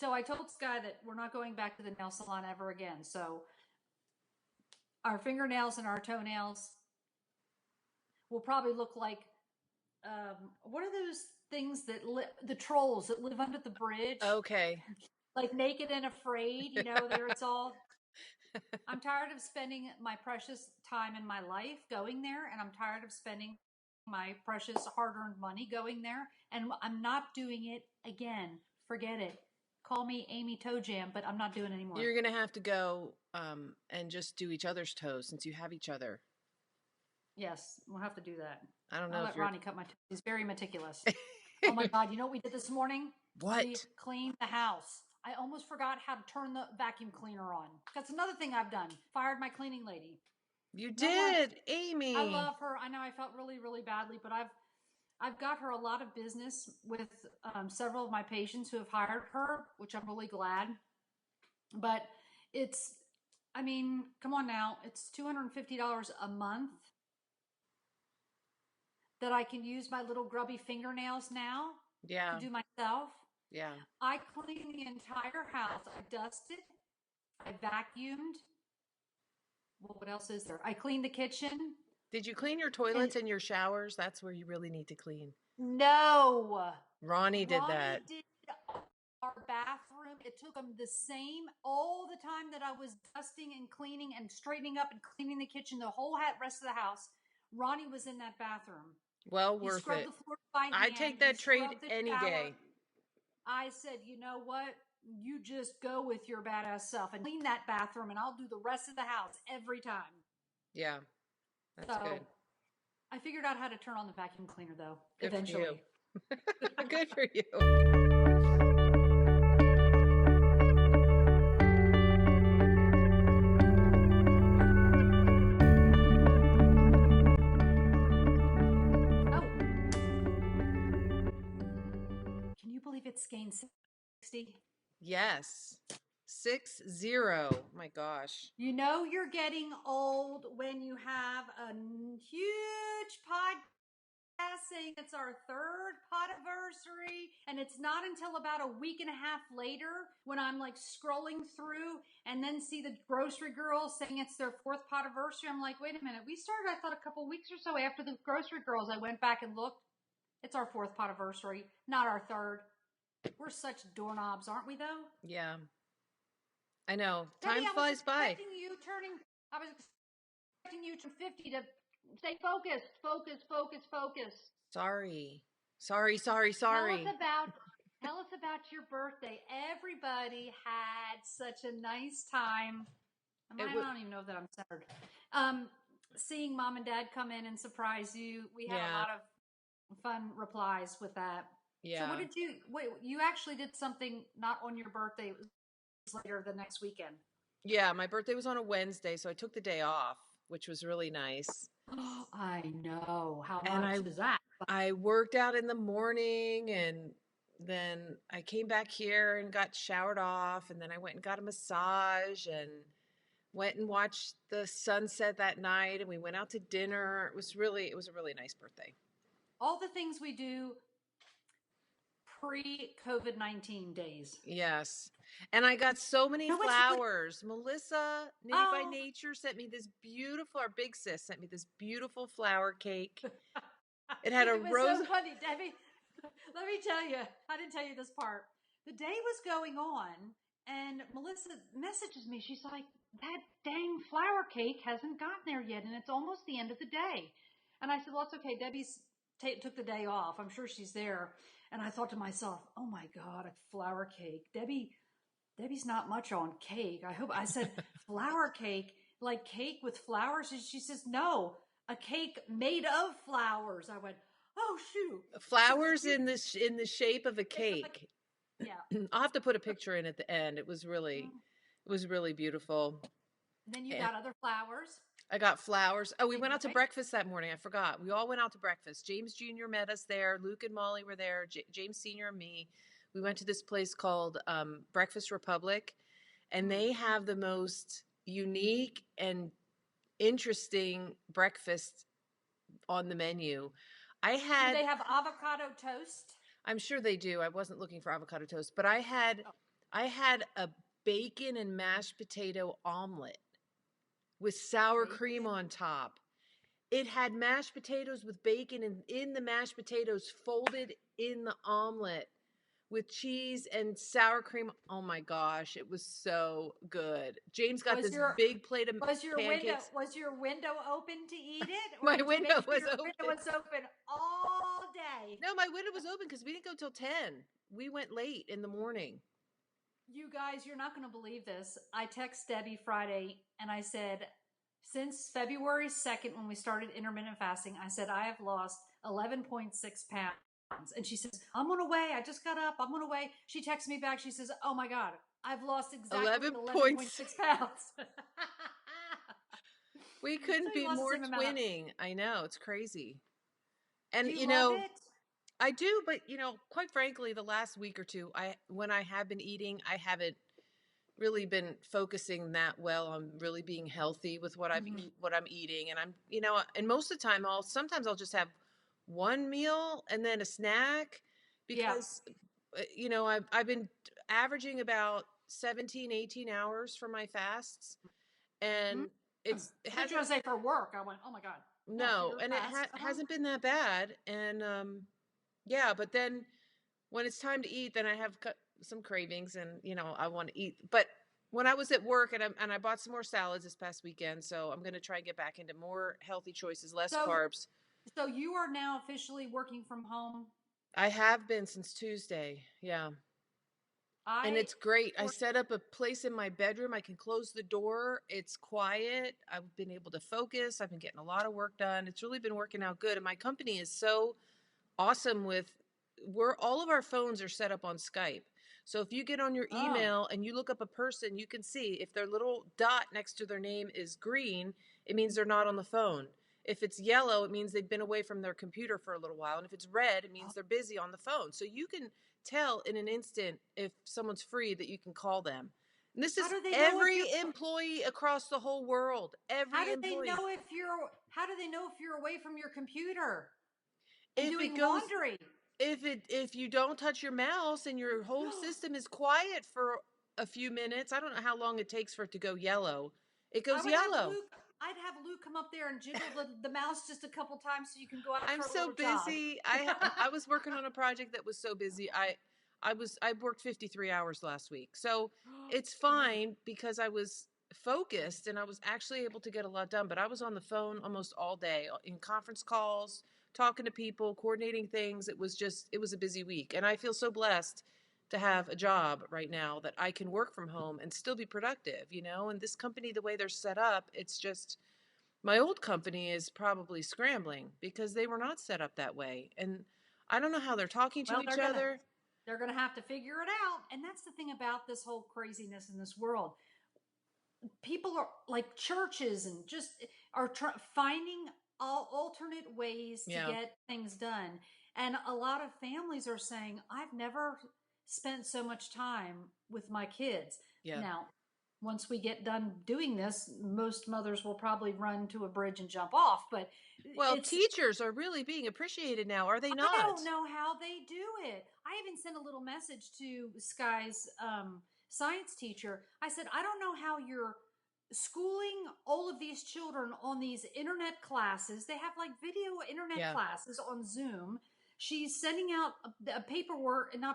So I told Sky that we're not going back to the nail salon ever again. So our fingernails and our toenails will probably look like what are those things that the trolls that live under the bridge, Okay. like naked and afraid. There it's all. I'm tired of spending my precious time in my life going there, and I'm tired of spending my precious hard-earned money going there, and I'm not doing it again. Forget it. Call me Amy Toe Jam, but I'm not doing it anymore. You're gonna have to go and just do each other's toes since you have each other. Yes, we'll have to do that. I don't know I'll if let you're. Ronnie cut my toes. He's very meticulous. Oh my God, you know what we did this morning? We What? cleaned the house. I almost forgot how to turn the vacuum cleaner on. That's another thing I've done. Fired my cleaning lady. You No more. did, I Amy. love her. I know I felt really, really badly, but I've got her a lot of business with several of my patients who have hired her, which I'm really glad. But it's, I mean, come on now, it's $250 a month that I can use my little grubby fingernails now to Yeah. do myself. Yeah. I cleaned the entire house. I dusted. I vacuumed. Well, what else is there? I cleaned the kitchen. Did you clean your And toilets and your showers? That's where you really need to clean. no, Ronnie did Ronnie that. did our bathroom. It took him the same all the time that I was dusting and cleaning and straightening up and cleaning the kitchen, the whole rest of the house. Ronnie was in that bathroom. Well He worth scrubbed it. the floor by I'd hand. take He that trade scrubbed the any shower. day. I said, you know what? You just go with your badass self and clean that bathroom, and I'll do the rest of the house every time. Yeah, that's So good. I figured out how to turn on the vacuum cleaner, though, Good for you. eventually. Good for you. Oh, can you believe it's Skein 60? Yes. 6-0. My gosh. You know you're getting old when you have a huge podcast saying it's our third podiversary, and it's not until about a week and a half later when I'm like scrolling through and then see the grocery girls saying it's their fourth podiversary. I'm like, wait a minute, we started, I thought, a couple weeks or so after the grocery girls. I went back and looked. It's our fourth podiversary, not our third. We're such doorknobs, aren't we, though? Yeah. I know. Debbie, Time flies by. I was expecting you to 50 to stay focused, focus. Sorry. Sorry, sorry, Tell us sorry. about tell us about your birthday. Everybody had such a nice time. I It was don't even know that I'm centered. Seeing mom and dad come in and surprise you. We had a yeah. lot of fun replies with that. So Yeah. you actually did something not on your birthday, it was later the next weekend. Yeah, my birthday was on a Wednesday, so I took the day off, which was really nice. Oh, I know. How And much is that? I worked out in the morning, and then I came back here and got showered off, and then I went and got a massage and went and watched the sunset that night, and we went out to dinner. It was a really nice birthday. All the things we do pre-COVID-19 days. Yes. And I got so many You know what's really, flowers. Melissa, Knitted by oh, Nature, sent me this beautiful, our big sis sent me this beautiful flower cake. It had a it was rose. so funny, Debbie. Let me tell you, I didn't tell you this part. The day was going on, and Melissa messages me. She's like, that dang flower cake hasn't gotten there yet, and it's almost the end of the day. And I said, well, it's okay. Debbie's took the day off. I'm sure she's there. And I thought to myself, oh my God, a flower cake. Debbie's not much on cake. I said, flower cake, like cake with flowers? And she says, no, a cake made of flowers. I went, oh, shoot. Flowers in the shape of a cake. Yeah. I'll have to put a picture in at the end. It was really beautiful. And then you And got other flowers. I got flowers. Oh, we went out to Right? breakfast that morning. I forgot. We all went out to breakfast. James Jr. met us there. Luke and Molly were there. James Sr. and me. We went to this place called Breakfast Republic, and they have the most unique and interesting breakfast on the menu. Do they have avocado toast? I'm sure they do. I wasn't looking for avocado toast, but I had I had a bacon and mashed potato omelet with sour cream on top. It had mashed potatoes with bacon, and in the mashed potatoes folded in the omelet with cheese and sour cream. Oh my gosh, it was so good. James got this big plate of pancakes. Was your window open to eat it? Or my window was open. Window was open all day. No, my window was open because we didn't go till 10. We went late in the morning. You guys, you're not going to believe this. I text Debbie Friday and I said, since February 2nd, when we started intermittent fasting, I said, I have lost 11.6 pounds. And she says, I'm on a way. I just got up. I'm on a way. She texts me back. She says, oh my God, I've lost exactly 11.6 pounds. We couldn't be more twinning. I know. It's crazy. And do you love it? I do, but quite frankly, the last week or two, when I have been eating, I haven't really been focusing that well on really being healthy with what I'm eating. And I'm, and most of the time sometimes I'll just have one meal and then a snack because, I've been averaging about 17, 18 hours for my fasts. And I was going to say for work. I went, oh my God. No, and it hasn't been that bad. And, but then when it's time to eat, then I have some cravings and, I want to eat. But when I was at work and I bought some more salads this past weekend, so I'm going to try and get back into more healthy choices, less carbs. So you are now officially working from home? I have been since Tuesday. Yeah. And it's great. I set up a place in my bedroom. I can close the door. It's quiet. I've been able to focus. I've been getting a lot of work done. It's really been working out good. And my company is so awesome all of our phones are set up on Skype. So if you get on your email and you look up a person, you can see if their little dot next to their name is green, it means they're not on the phone. If it's yellow, it means they've been away from their computer for a little while. And if it's red, it means they're busy on the phone. So you can tell in an instant if someone's free that you can call them. And this is every employee across the whole world. How do they know if you're away from your computer? Doing laundry. If you don't touch your mouse and your whole system is quiet for a few minutes, I don't know how long it takes for it to go yellow. It goes yellow. I'd have Luke come up there and jiggle the mouse just a couple times so you can go out. I'm so busy. I was working on a project that was so busy. I worked 53 hours last week, so it's fine because I was focused and I was actually able to get a lot done. But I was on the phone almost all day in conference calls, talking to people, coordinating things. It was a busy week. And I feel so blessed to have a job right now that I can work from home and still be productive, and this company, the way they're set up, it's just, my old company is probably scrambling because they were not set up that way. And I don't know how they're talking to each other. They're going to have to figure it out. And that's the thing about this whole craziness in this world. People are like churches and just are finding alternate ways to get things done. And a lot of families are saying, I've never spent so much time with my kids. Yeah. Now, once we get done doing this, most mothers will probably run to a bridge and jump off. But teachers are really being appreciated now, are they not? I don't know how they do it. I even sent a little message to Sky's science teacher. I said, I don't know how you're schooling all of these children on these internet classes. They have like video internet classes on Zoom. She's sending out not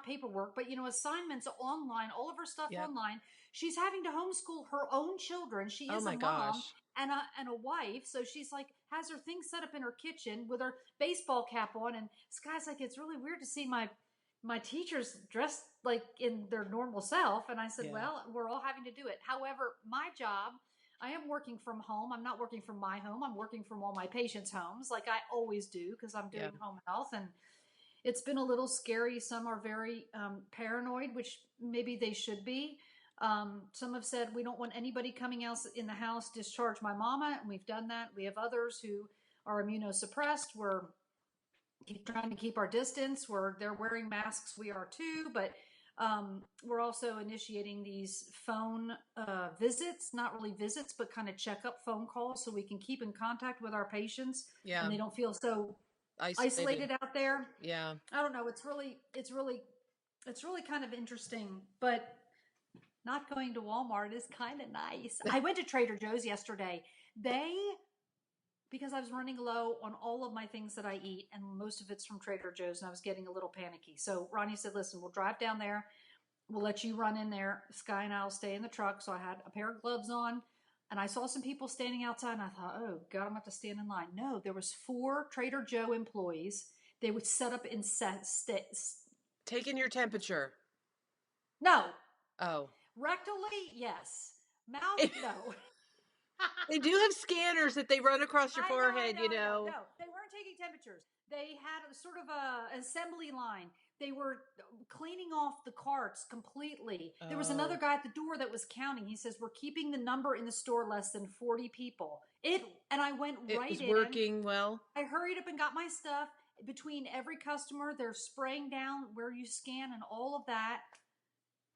paperwork, but assignments online, all of her stuff online. She's having to homeschool her own children. She is a mom and a wife. So she's like, has her things set up in her kitchen with her baseball cap on. And Sky's like, it's really weird to see my teachers dressed like in their normal self. And I said, well, we're all having to do it. However, my job, I am working from home. I'm not working from my home. I'm working from all my patients' homes like I always do because I'm doing home health. And it's been a little scary. Some are very paranoid, which maybe they should be. Some have said, we don't want anybody coming else in the house, discharge my mama. And we've done that. We have others who are immunosuppressed. We're trying to keep our distance. They're wearing masks. We are too. But we're also initiating these phone visits, not really visits, but kind of checkup phone calls so we can keep in contact with our patients. Yeah. And they don't feel so isolated out there. Yeah. I don't know. It's really kind of interesting, but not going to Walmart is kind of nice. I went to Trader Joe's yesterday. Because I was running low on all of my things that I eat, and most of it's from Trader Joe's, and I was getting a little panicky. So Ronnie said, listen, we'll drive down there. We'll let you run in there. Sky and I'll stay in the truck. So I had a pair of gloves on, and I saw some people standing outside, and I thought, oh, God, I'm going to have to stand in line. No, there was 4 Trader Joe employees. They would set up in Taking your temperature. No. Oh. Rectally, yes. Mouth, no. They do have scanners that they run across your forehead, you know. No, they weren't taking temperatures. They had a sort of a assembly line. They were cleaning off the carts completely. Oh. There was another guy at the door that was counting. He says, we're keeping the number in the store less than 40 people. And I went right in. It was working well. I hurried up and got my stuff. Between every customer, they're spraying down where you scan and all of that.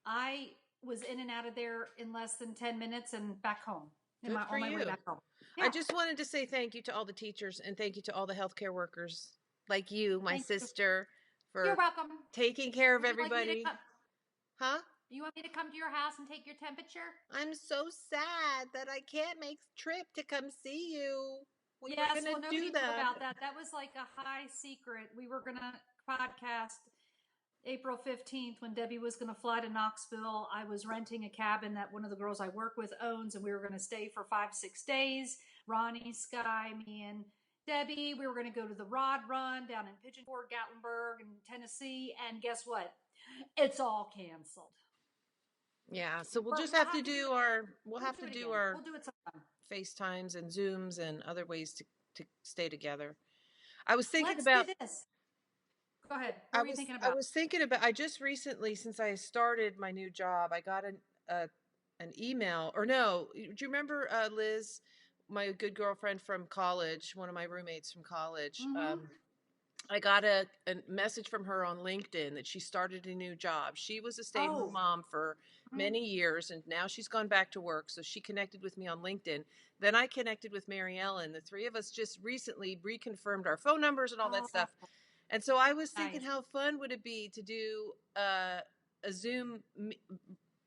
I was in and out of there in less than 10 minutes and back home. Good for you. Yeah. I just wanted to say thank you to all the teachers and thank you to all the healthcare workers like you, my sister, for You're welcome. Taking care of everybody. Huh? You want me to come to your house and take your temperature? I'm so sad that I can't make the trip to come see you. Well, yes, well, nobody knew about that. That was like a high secret. We were going to podcast April 15th when Debbie was going to fly to Knoxville. I was renting a cabin that one of the girls I work with owns, and we were going to stay for 5-6 days. Ronnie, Sky, me, and Debbie. We were going to go to the Rod Run down in Pigeon Forge, Gatlinburg, and Tennessee. And guess what? It's all canceled. Yeah, so we'll just have to do our FaceTimes and Zooms and other ways to stay together. I was thinking about this. Go ahead. What were you thinking about? I was thinking about, I just recently, since I started my new job, I got an email, or no, do you remember Liz, my good girlfriend from college, one of my roommates from college? Mm-hmm. I got a message from her on LinkedIn that she started a new job. She was a stay-at-home mom for many years, and now she's gone back to work, so she connected with me on LinkedIn. Then I connected with Mary Ellen. The three of us just recently reconfirmed our phone numbers and all that stuff. And so I was thinking, how fun would it be to do a Zoom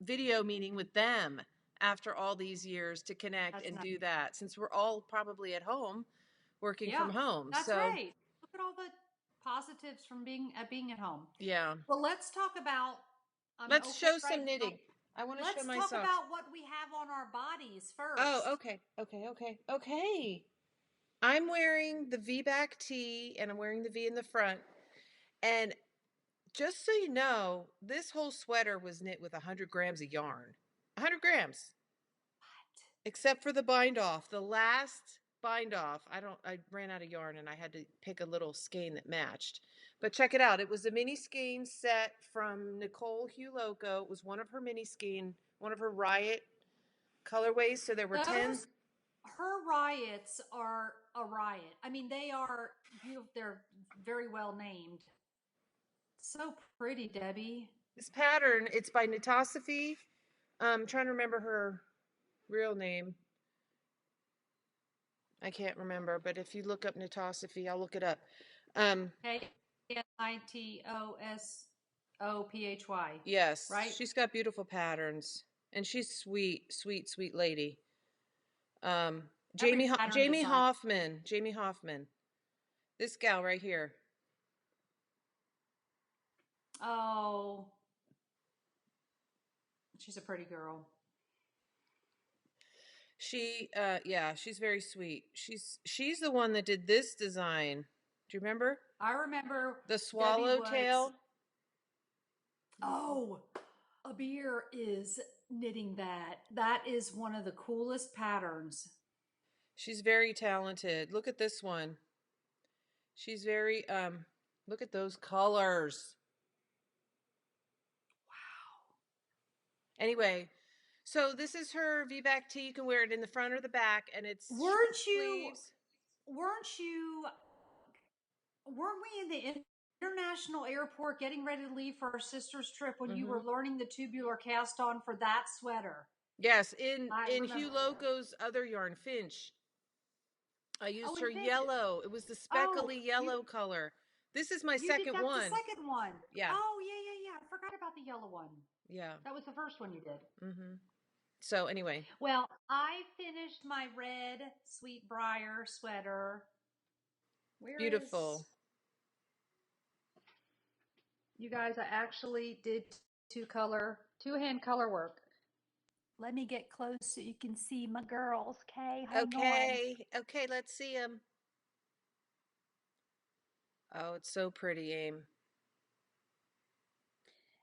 video meeting with them after all these years to connect and do that, since we're all probably at home working from home. That's right. Look at all the positives from being at home. Yeah. Well, let's talk about. Let's show some knitting. I want to show my socks. Let's talk about what we have on our bodies first. Oh, okay. I'm wearing the V-back tee, and I'm wearing the V in the front. And just so you know, this whole sweater was knit with 100 grams of yarn. 100 grams. What? Except for the bind off. The last bind off, I ran out of yarn, and I had to pick a little skein that matched. But check it out. It was a mini skein set from Nicole Huloco. It was one of her mini skein, one of her Riot colorways. So there were 10. Her Riots are a riot. I mean, they are beautiful. They're very well named. So pretty, Debbie. This pattern, it's by Natasophy. I'm trying to remember her real name. I can't remember, but if you look up Natasophy, I'll look it up. Nitosophy. Yes. Right? She's got beautiful patterns. And she's sweet lady. Jamie Hoffman. This gal right here. Oh. She's a pretty girl. She's very sweet. She's the one that did this design. Do you remember? I remember the swallowtail. Oh, Abir is knitting that. That is one of the coolest patterns. She's very talented. Look at this one. She's very look at those colors. Wow. Anyway, so this is her V-back tee. You can wear it in the front or the back, and it's weren't we in the international airport getting ready to leave for our sister's trip when you were learning the tubular cast on for that sweater? Yes, in Hugh Loco's other yarn, Finch. I used her yellow. It was the speckly yellow color. This is my second one. The second one. Yeah. Oh, yeah. I forgot about the yellow one. Yeah. That was the first one you did. Mm-hmm. So anyway. Well, I finished my red Sweetbriar sweater. Beautiful. You guys, I actually did two-hand color work. Let me get close so you can see my girls, okay? Hang on. Okay, let's see them. Oh, it's so pretty, Aim.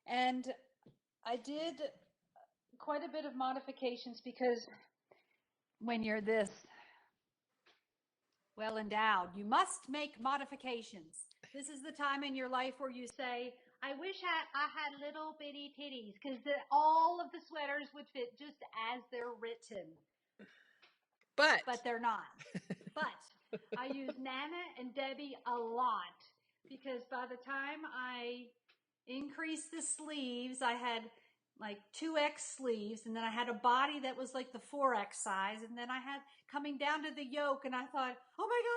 And I did quite a bit of modifications because when you're this well endowed, you must make modifications. This is the time in your life where you say, I wish I had little bitty titties, because all of the sweaters would fit just as they're written. But they're not. But I use Nana and Debby a lot, because by the time I increased the sleeves, I had like 2X sleeves, and then I had a body that was like the 4X size, and then I had coming down to the yoke, and I thought, oh my God,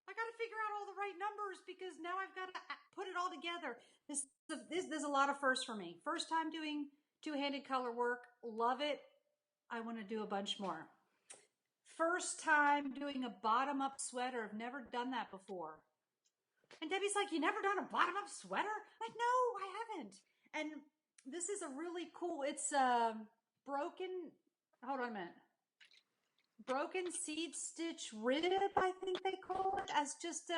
I got to figure out all the right numbers, because now I've got to put it all together. This is a lot of firsts for me. First time doing two-handed color work. Love it. I want to do a bunch more. First time doing a bottom-up sweater. I've never done that before. And Debbie's like, you never done a bottom-up sweater? I'm like, no, I haven't. And this is a really cool, it's hold on a minute. Broken seed stitch rib, I think they call it, as just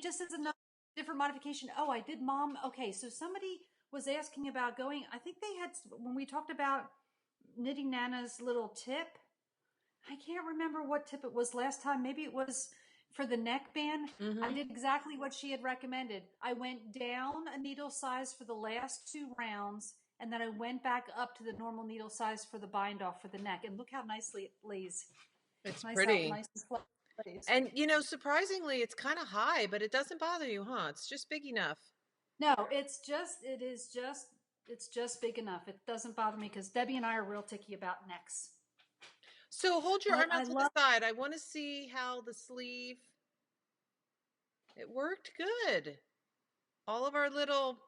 just as a different modification. Oh, I did okay, so somebody was asking about going, I think they had, when we talked about knitting Nana's little tip, I can't remember what tip it was last time. Maybe it was for the neckband. Mm-hmm. I did exactly what she had recommended. I went down a needle size for the last 2 rounds, and then I went back up to the normal needle size for the bind off for the neck. And look how nicely it lays. It's nice pretty. And surprisingly, it's kind of high, but it doesn't bother you, huh? It's just big enough. No, it's just big enough. It doesn't bother me, because Debbie and I are real ticky about necks. So hold your arm out to the side. I want to see how the sleeve. It worked good. All of our little,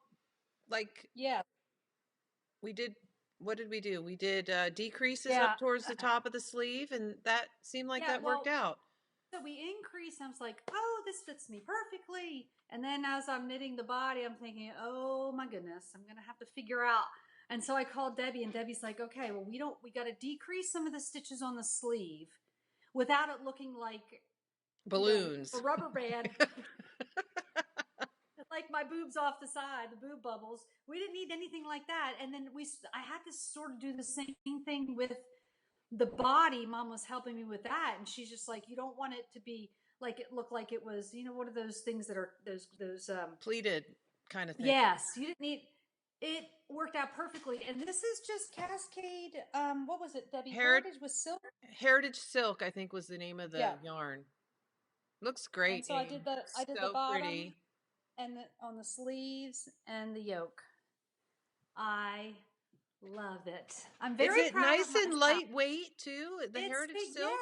we did, what did we do? We did decreases up towards the top of the sleeve, and that seemed like that worked out. So we increased, and I was like, oh, this fits me perfectly. And then as I'm knitting the body, I'm thinking, oh my goodness, I'm going to have to figure out. And so I called Debbie, and Debbie's like, okay, well, we got to decrease some of the stitches on the sleeve without it looking like balloons, a rubber band, like my boobs off the side, the boob bubbles. We didn't need anything like that. And then I had to sort of do the same thing with the body. Mom was helping me with that. And she's just like, you don't want it to be like, it looked like it was, what are those things that are those pleated kind of thing. Yes. You didn't need. It worked out perfectly. And this is just Cascade, what was it, Debbie? Heritage with Silk? Heritage Silk, I think, was the name of the yarn. Looks great. And so I did the bottom pretty. And on the sleeves and the yoke. I love it. I'm very proud nice and lightweight too? The Heritage Silk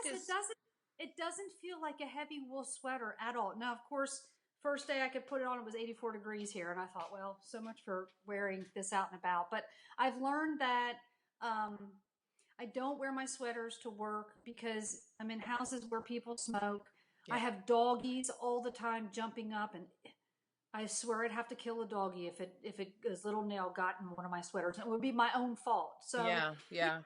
it doesn't feel like a heavy wool sweater at all. Now, of course, first day I could put it on, it was 84 degrees here. And I thought, well, so much for wearing this out and about. But I've learned that I don't wear my sweaters to work, because I'm in houses where people smoke. Yeah. I have doggies all the time jumping up, and I swear I'd have to kill a doggie if his little nail got in one of my sweaters. It would be my own fault. So yeah.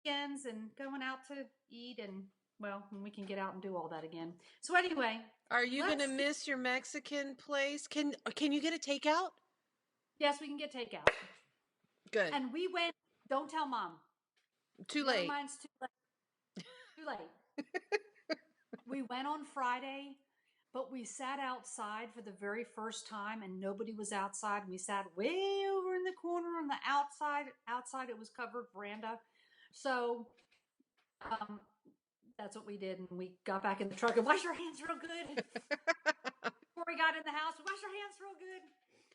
Weekends and going out to eat, and when we can get out and do all that again. So anyway, are you going to miss your Mexican place? Can you get a takeout? Yes, we can get takeout. Good. And we went. Don't tell Mom. Too late. Mine's too late. Too late. We went on Friday, but we sat outside for the very first time, and nobody was outside. We sat way over in the corner on the outside. Outside, it was covered veranda. So that's what we did. And we got back in the truck and washed our hands real good. Before we got in the house, we washed our hands real good.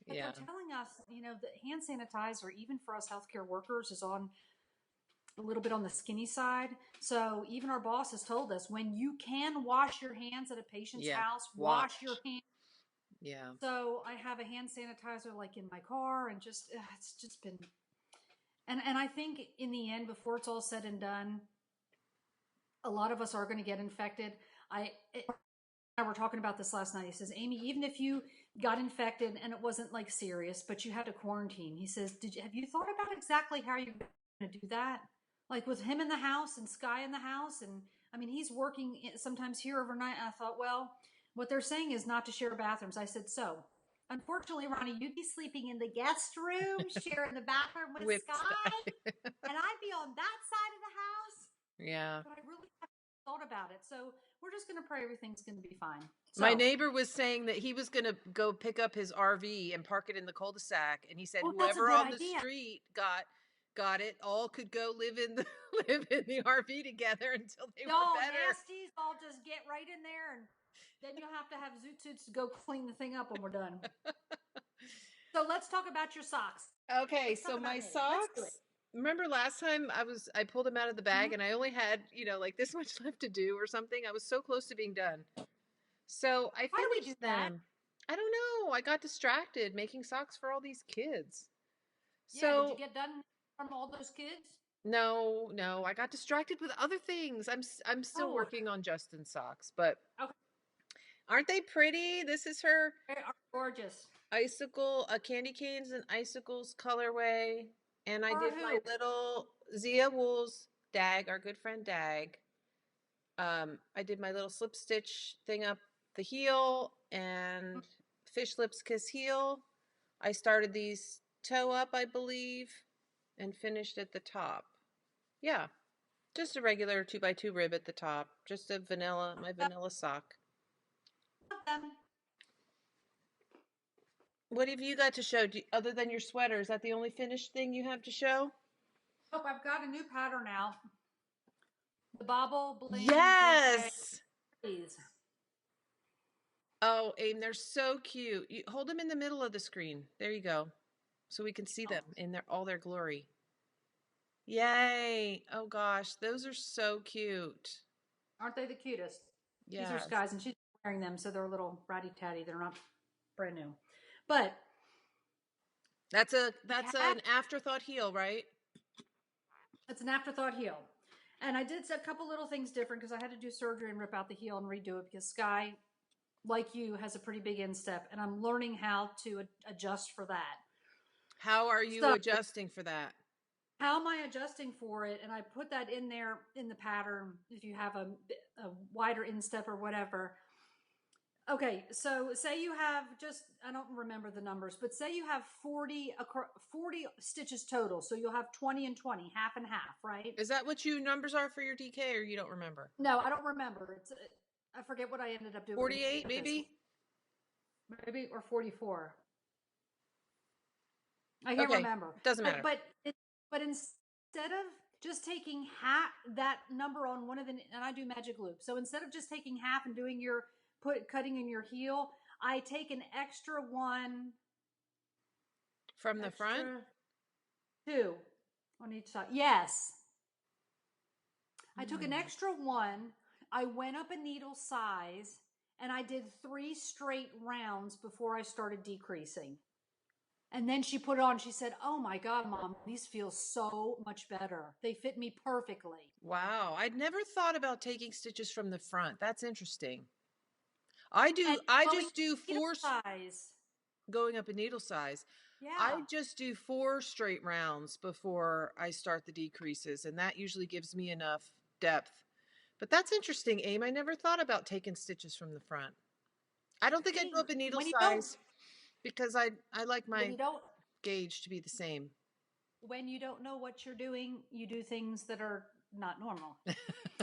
But they're telling us, the hand sanitizer, even for us healthcare workers, is on a little bit on the skinny side. So even our boss has told us, when you can wash your hands at a patient's house, wash your hands. Yeah. So I have a hand sanitizer like in my car, and just it's just been. And I think in the end, before it's all said and done, a lot of us are going to get infected. I were talking about this last night. He says, Amy, even if you got infected and it wasn't like serious, but you had to quarantine, he says, have you thought about exactly how you're going to do that? Like with him in the house and Sky in the house. And I mean, he's working sometimes here overnight. And I thought, well, what they're saying is not to share bathrooms. I said, so unfortunately, Ronnie, you'd be sleeping in the guest room, sharing the bathroom with Sky. And I'd be on that side of the house. Yeah. But I really haven't thought about it. So we're just going to pray everything's going to be fine. So, my neighbor was saying that he was going to go pick up his RV and park it in the cul-de-sac. And he said, whoever on the street got it, all could go live in the RV together until they were better. Nasties all just get right in there, and then you'll have to have zoot suits to go clean the thing up when we're done. So let's talk about your socks. Okay, so my socks. Remember last time I pulled them out of the bag and I only had, like this much left to do or something. I was so close to being done. So I finished them. I don't know. I got distracted making socks for all these kids. So did you get done from all those kids? No. I got distracted with other things. I'm still working on Justin's socks, but aren't they pretty? This is her. They are gorgeous. Icicle, candy canes and icicles colorway. And I did my little Zia Wool's Dag, our good friend Dag. I did my little slip stitch thing up the heel and fish lips kiss heel. I started these toe up, I believe, and finished at the top. Yeah, just a regular 2x2 rib at the top. Just my vanilla sock. What have you got to show other than your sweater? Is that the only finished thing you have to show? Oh, I've got a new pattern now. The Bobble Bling. Yes. Oh, Aim, they're so cute. You hold them in the middle of the screen. There you go. So we can see them in all their glory. Yay. Oh gosh, those are so cute. Aren't they the cutest? Yeah. These are Sky's, and she's wearing them, so they're a little ratty-tatty. They're not brand new. But that's an afterthought heel, right? It's an afterthought heel. And I did a couple little things different because I had to do surgery and rip out the heel and redo it because Sky, like you, has a pretty big instep, and I'm learning how to adjust for that. How are you adjusting for that? How am I adjusting for it? And I put that in there in the pattern if you have a wider instep or whatever. Okay, so say you have I don't remember the numbers, but say you have 40 stitches total. So you'll have 20 and 20, half and half, right? Is that what your numbers are for your DK, or you don't remember? No, I don't remember. I forget what I ended up doing. 48 maybe? Maybe, or 44. I can't remember. Doesn't matter. But instead of just taking half that number on one of and I do magic loop. So instead of just taking half and doing cutting in your heel, I take an extra one from the front. 2 on each side. Yes. I took an extra one. I went up a needle size and I did 3 straight rounds before I started decreasing. And then she put it on. She said, "Oh my God, Mom, these feel so much better. They fit me perfectly." Wow. I'd never thought about taking stitches from the front. That's interesting. I just do 4 size. Going up a needle size. Yeah. I just do 4 straight rounds before I start the decreases, and that usually gives me enough depth. But that's interesting, Aim. I never thought about taking stitches from the front. I don't think I'd go up a needle size because I like my gauge to be the same. When you don't know what you're doing, you do things that are not normal.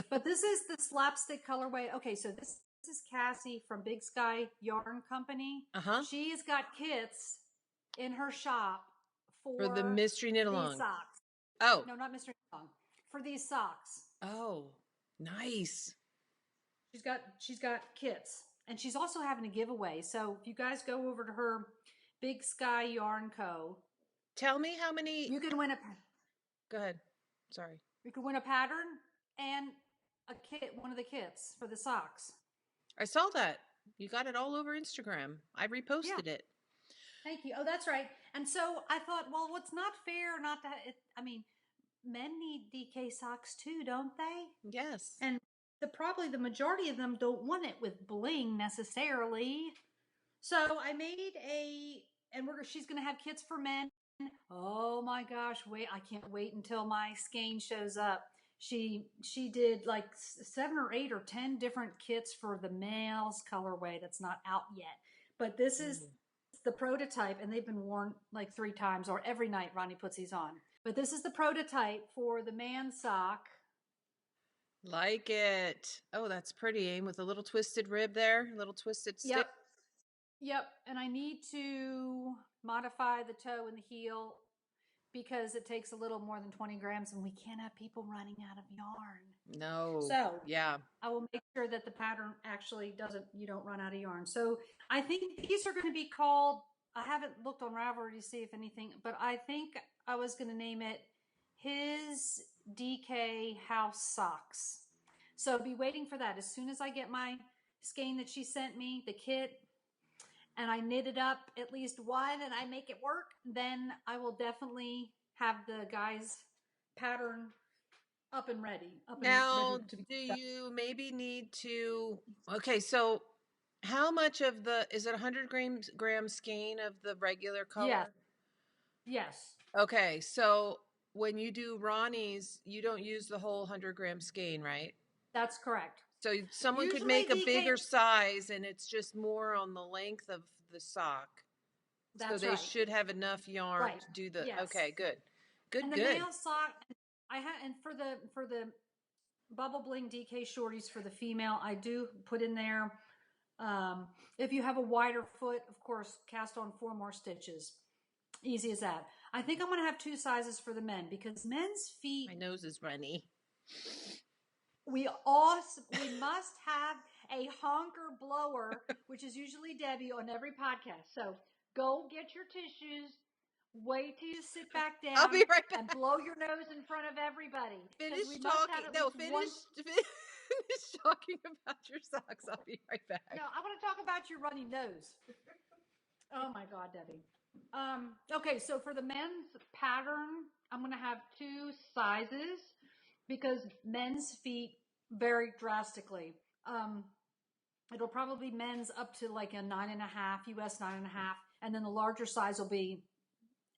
But this is the slapstick colorway. Okay, so this is Cassie from Big Sky Yarn Company. She's got kits in her shop for the mystery knit along socks. Oh no, not mystery knit along, for these socks. Oh, nice. She's got kits, and she's also having a giveaway. So if you guys go over to her Big Sky Yarn Co. Tell me how many you can win Go ahead. Sorry. You can win a pattern and a kit, one of the kits for the socks. I saw that. You got it all over Instagram. I reposted it. Thank you. Oh, that's right. And so I thought, well, what's not fair not to, I mean, men need DK socks too, don't they? Yes. And probably the majority of them don't want it with bling necessarily. So I made and she's going to have kits for men. Oh my gosh, wait, I can't wait until my skein shows up. She did like 7 or 8 or 10 different kits for the males colorway that's not out yet. But this is the prototype, and they've been worn like 3 times, or every night Ronnie puts these on. But this is the prototype for the man sock. Like it. Oh, that's pretty, Aim, with a little twisted rib there, a little twisted stick. Yep. And I need to modify the toe and the heel because it takes a little more than 20 grams, and we can't have people running out of yarn. No. So yeah, I will make sure that the pattern actually you don't run out of yarn. So I think these are going to be called, I haven't looked on Ravelry to see if anything, but I think I was going to name it His DK House Socks. So be waiting for that. As soon as I get my skein that she sent me, the kit, and I knitted up at least one and I make it work, then I will definitely have the guys' pattern up and ready. Now, do you maybe need to, okay, so how much of is it 100 gram skein of the regular color? Yes. Okay, so when you do Ronnie's, you don't use the whole 100 gram skein, right? That's correct. So someone could make a bigger size, and it's just more on the length of the sock. That's so they should have enough yarn to do the. Yes. Okay, good. And the male sock, I have, and for the Bubble Bling DK shorties for the female, I do put in there. If you have a wider foot, of course, cast on 4 more stitches. Easy as that. I think I'm going to have 2 sizes for the men because men's feet. My nose is runny. We must have a honker blower, which is usually Debbie on every podcast. So go get your tissues. Wait till you sit back down. I'll be right back. And blow your nose in front of everybody. Finish talking. No, finish talking about your socks. I'll be right back. No, I want to talk about your runny nose. Oh my God, Debbie. Okay, so for the men's pattern, I'm going to have 2 sizes because men's feet vary drastically. It'll probably be men's up to like a 9.5, US 9.5, and then the larger size will be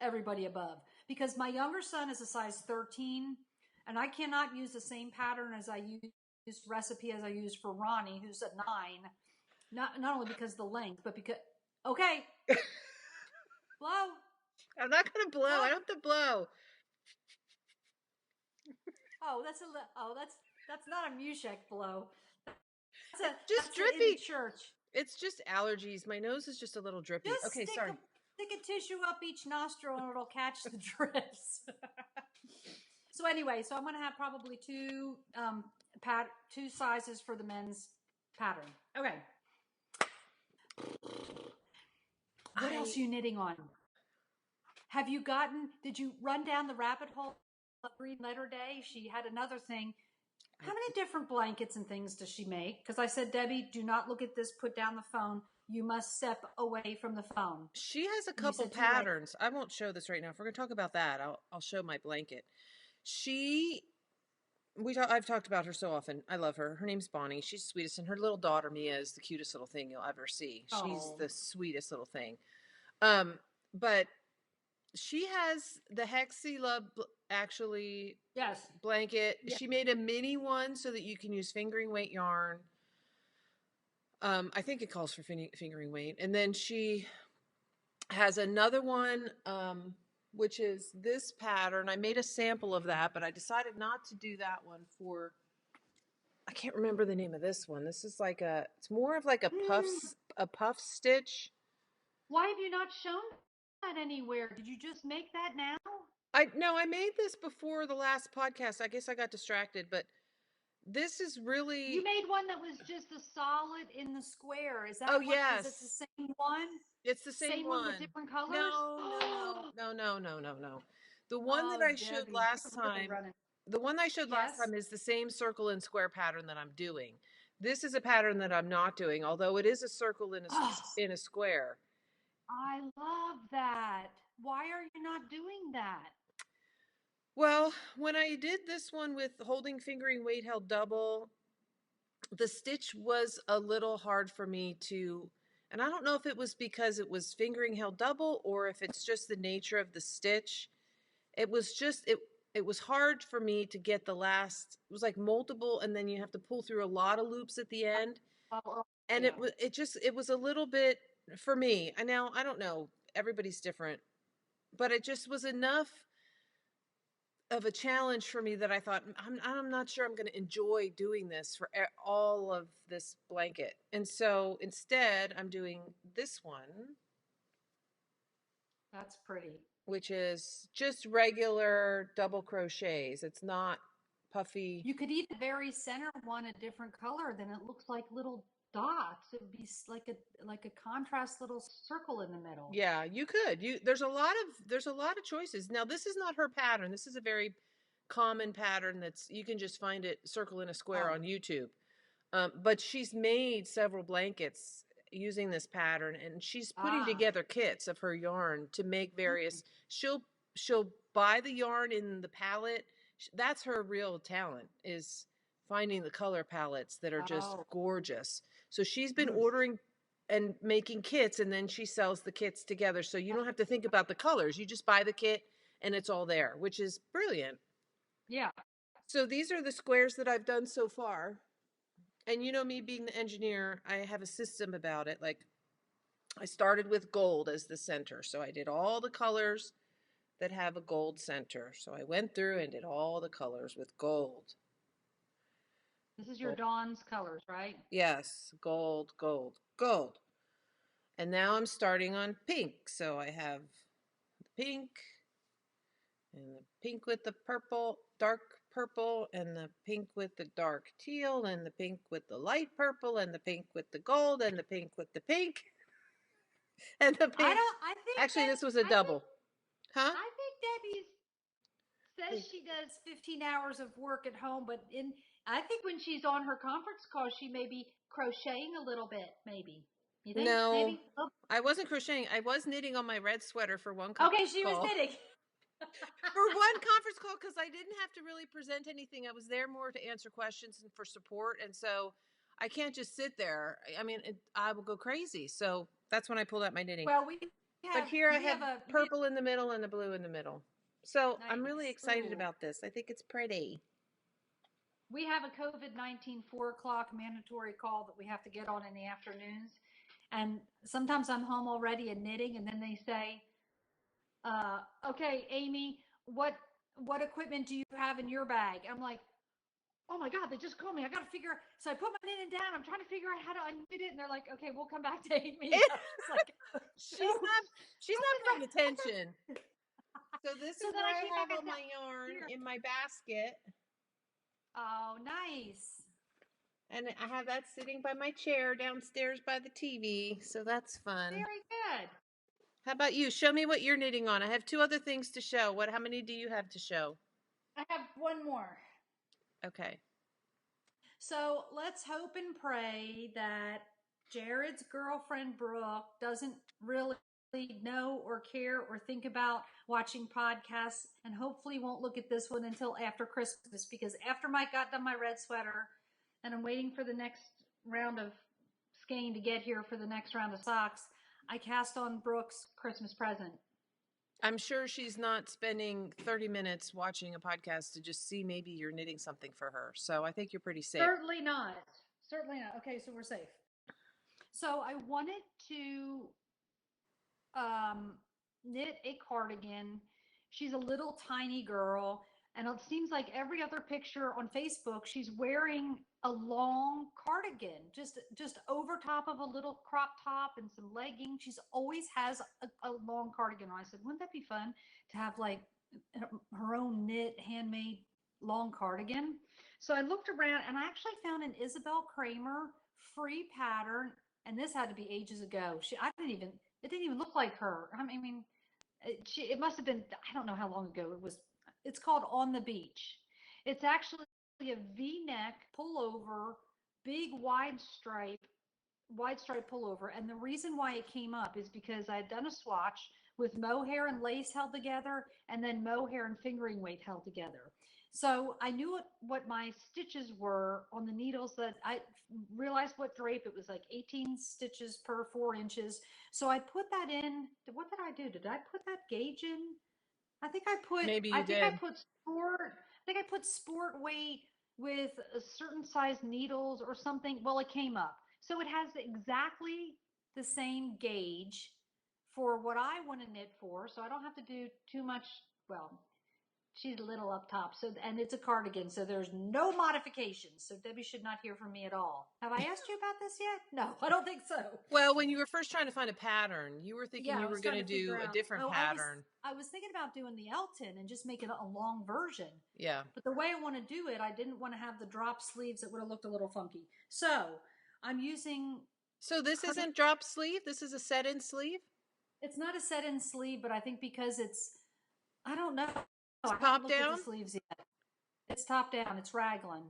everybody above. Because my younger son is a size 13, and I cannot use the same pattern as I use recipe as I use for Ronnie, who's at 9. Not only because of the length, but because okay. Blow. I'm not gonna blow. I don't have to blow. Oh, that's not a Mushek blow. That's drippy. Church. It's just allergies. My nose is just a little drippy. Okay, sorry. Stick a tissue up each nostril and it'll catch the drips. So anyway, I'm gonna have probably 2 sizes for the men's pattern. Okay. What else are you knitting on? Did you run down the rabbit hole of Green Letter Day? She had another thing. How many different blankets and things does she make? Because I said, Debbie, do not look at this, put down the phone. You must step away from the phone. She has a couple patterns. I won't show this right now. If we're going to talk about that, I'll show my blanket. I've talked about her so often. I love her. Her name's Bonnie. She's the sweetest, and her little daughter Mia is the cutest little thing you'll ever see. She's the sweetest little thing. But she has the Hexy Love blanket. Yes. She made a mini one so that you can use fingering weight yarn. I think it calls for fingering weight. And then she has another one, which is this pattern. I made a sample of that, but I decided not to do that one I can't remember the name of this one. This is it's more of like a puff stitch. Why have you not shown that anywhere? Did you just make that now? I made this before the last podcast. I guess I got distracted, but this is really... You made one that was just a solid in the square. Is that yes. Is it the same one? It's the same one. With different colors? No. The one that I showed last time, is the same circle and square pattern that I'm doing. This is a pattern that I'm not doing, although it is a circle in in a square. I love that. Why are you not doing that? Well, when I did this one with holding fingering weight held double, the stitch was a little hard for me to, and I don't know if it was because it was fingering held double or if it's just the nature of the stitch. It was just it was hard for me to get the last, it was like multiple, and then you have to pull through a lot of loops at the end. Oh, And yeah. it was a little bit for me. And now I don't know, everybody's different, but it just was enough of a challenge for me that I thought I'm not sure I'm going to enjoy doing this for all of this blanket. And so instead, I'm doing this one, That's pretty. which is just regular double crochets. It's not puffy. You could even very center one a different color, then it looks like little dots. It would be like a contrast little circle in the middle. Yeah, you could. There's a lot of choices. Now, this is not her pattern. This is a very common pattern that's, you can just find it, circle in a square on YouTube. But she's made several blankets using this pattern, and she's putting together kits of her yarn to make various. She'll buy the yarn in the palette. That's her real talent, is finding the color palettes that are just gorgeous. So she's been ordering and making kits, and then she sells the kits together. So you don't have to think about the colors. You just buy the kit and it's all there, which is brilliant. Yeah. So these are the squares that I've done so far. And you know, me being the engineer, I have a system about it. Like, I started with gold as the center. So I did all the colors that have a gold center. So I went through and did all the colors with gold. This is your Dawn's colors, right? Yes, gold, gold, gold. And now I'm starting on pink. So I have the pink and the pink with the purple, dark purple, and the pink with the dark teal, and the pink with the light purple, and the pink with the gold, and the pink with the pink, and the pink. I think Actually, this was a double. Huh? I think Debbie says she does 15 hours of work at home, but I think when she's on her conference call, she may be crocheting a little bit, maybe. You think? No, maybe? Oh. I wasn't crocheting. I was knitting on my red sweater for one conference Okay, she was knitting. For one conference call, because I didn't have to really present anything. I was there more to answer questions and for support. And so I can't just sit there. I mean, I will go crazy. So that's when I pulled out my knitting. Well, but here I have purple in the middle and the blue in the middle. So nice. I'm really excited about this. I think it's pretty. We have a COVID-19 4:00 mandatory call that we have to get on in the afternoons. And sometimes I'm home already and knitting, and then they say, okay, Amy, what equipment do you have in your bag? I'm like, oh my God, they just called me. I got to figure. So I put my knitting down. I'm trying to figure out how to unknit it. And they're like, okay, we'll come back to Amy. Like, she's not paying attention. So this is where I have all my yarn in my basket. Oh, nice. And I have that sitting by my chair downstairs by the TV. So that's fun. Very good. How about you? Show me what you're knitting on. I have two other things to show. How many do you have to show? I have one more. Okay. So let's hope and pray that Jared's girlfriend, Brooke, doesn't really know or care or think about watching podcasts, and hopefully won't look at this one until after Christmas, because after Mike got done my red sweater and I'm waiting for the next round of skein to get here for the next round of socks, I cast on Brooke's Christmas present. I'm sure she's not spending 30 minutes watching a podcast to just see maybe you're knitting something for her. So I think you're pretty safe. Certainly not. Certainly not. Okay, so we're safe. So I wanted to knit a cardigan. She's a little tiny girl, and it seems like every other picture on Facebook, she's wearing a long cardigan, just over top of a little crop top and some leggings. She's always has a long cardigan on. I said, wouldn't that be fun to have like her own knit, handmade long cardigan? So I looked around and I actually found an Isabel Kramer free pattern, and this had to be ages ago. It didn't even look like her. I mean, it must have been, I don't know how long ago it was. It's called On the Beach. It's actually a V-neck pullover big wide stripe pullover. And the reason why it came up is because I had done a swatch with mohair and lace held together, and then mohair and fingering weight held together. So I knew what my stitches were on the needles, that I realized what drape. It was like 18 stitches per 4 inches. So I put that in. What did I do? Did I put that gauge in? I think Maybe you I did. put sport weight with a certain size needles or something. Well, it came up. So it has exactly the same gauge for what I want to knit for. So I don't have to do too much. Well, she's little up top. So, and it's a cardigan. So there's no modifications. So Debbie should not hear from me at all. Have I asked you about this yet? No, I don't think so. Well, when you were first trying to find a pattern, you were thinking Yeah, I you were was going trying to to do figure a out. different Oh, pattern. I was thinking about doing the Elton and just making a long version. Yeah. But the way I want to do it, I didn't want to have the drop sleeves. It would have looked a little funky. So I'm using. So this isn't drop sleeve. This is a set-in sleeve. It's not a set-in sleeve, but I think because I don't know. It's I haven't top looked at down. the sleeves yet. It's top down. It's raglan.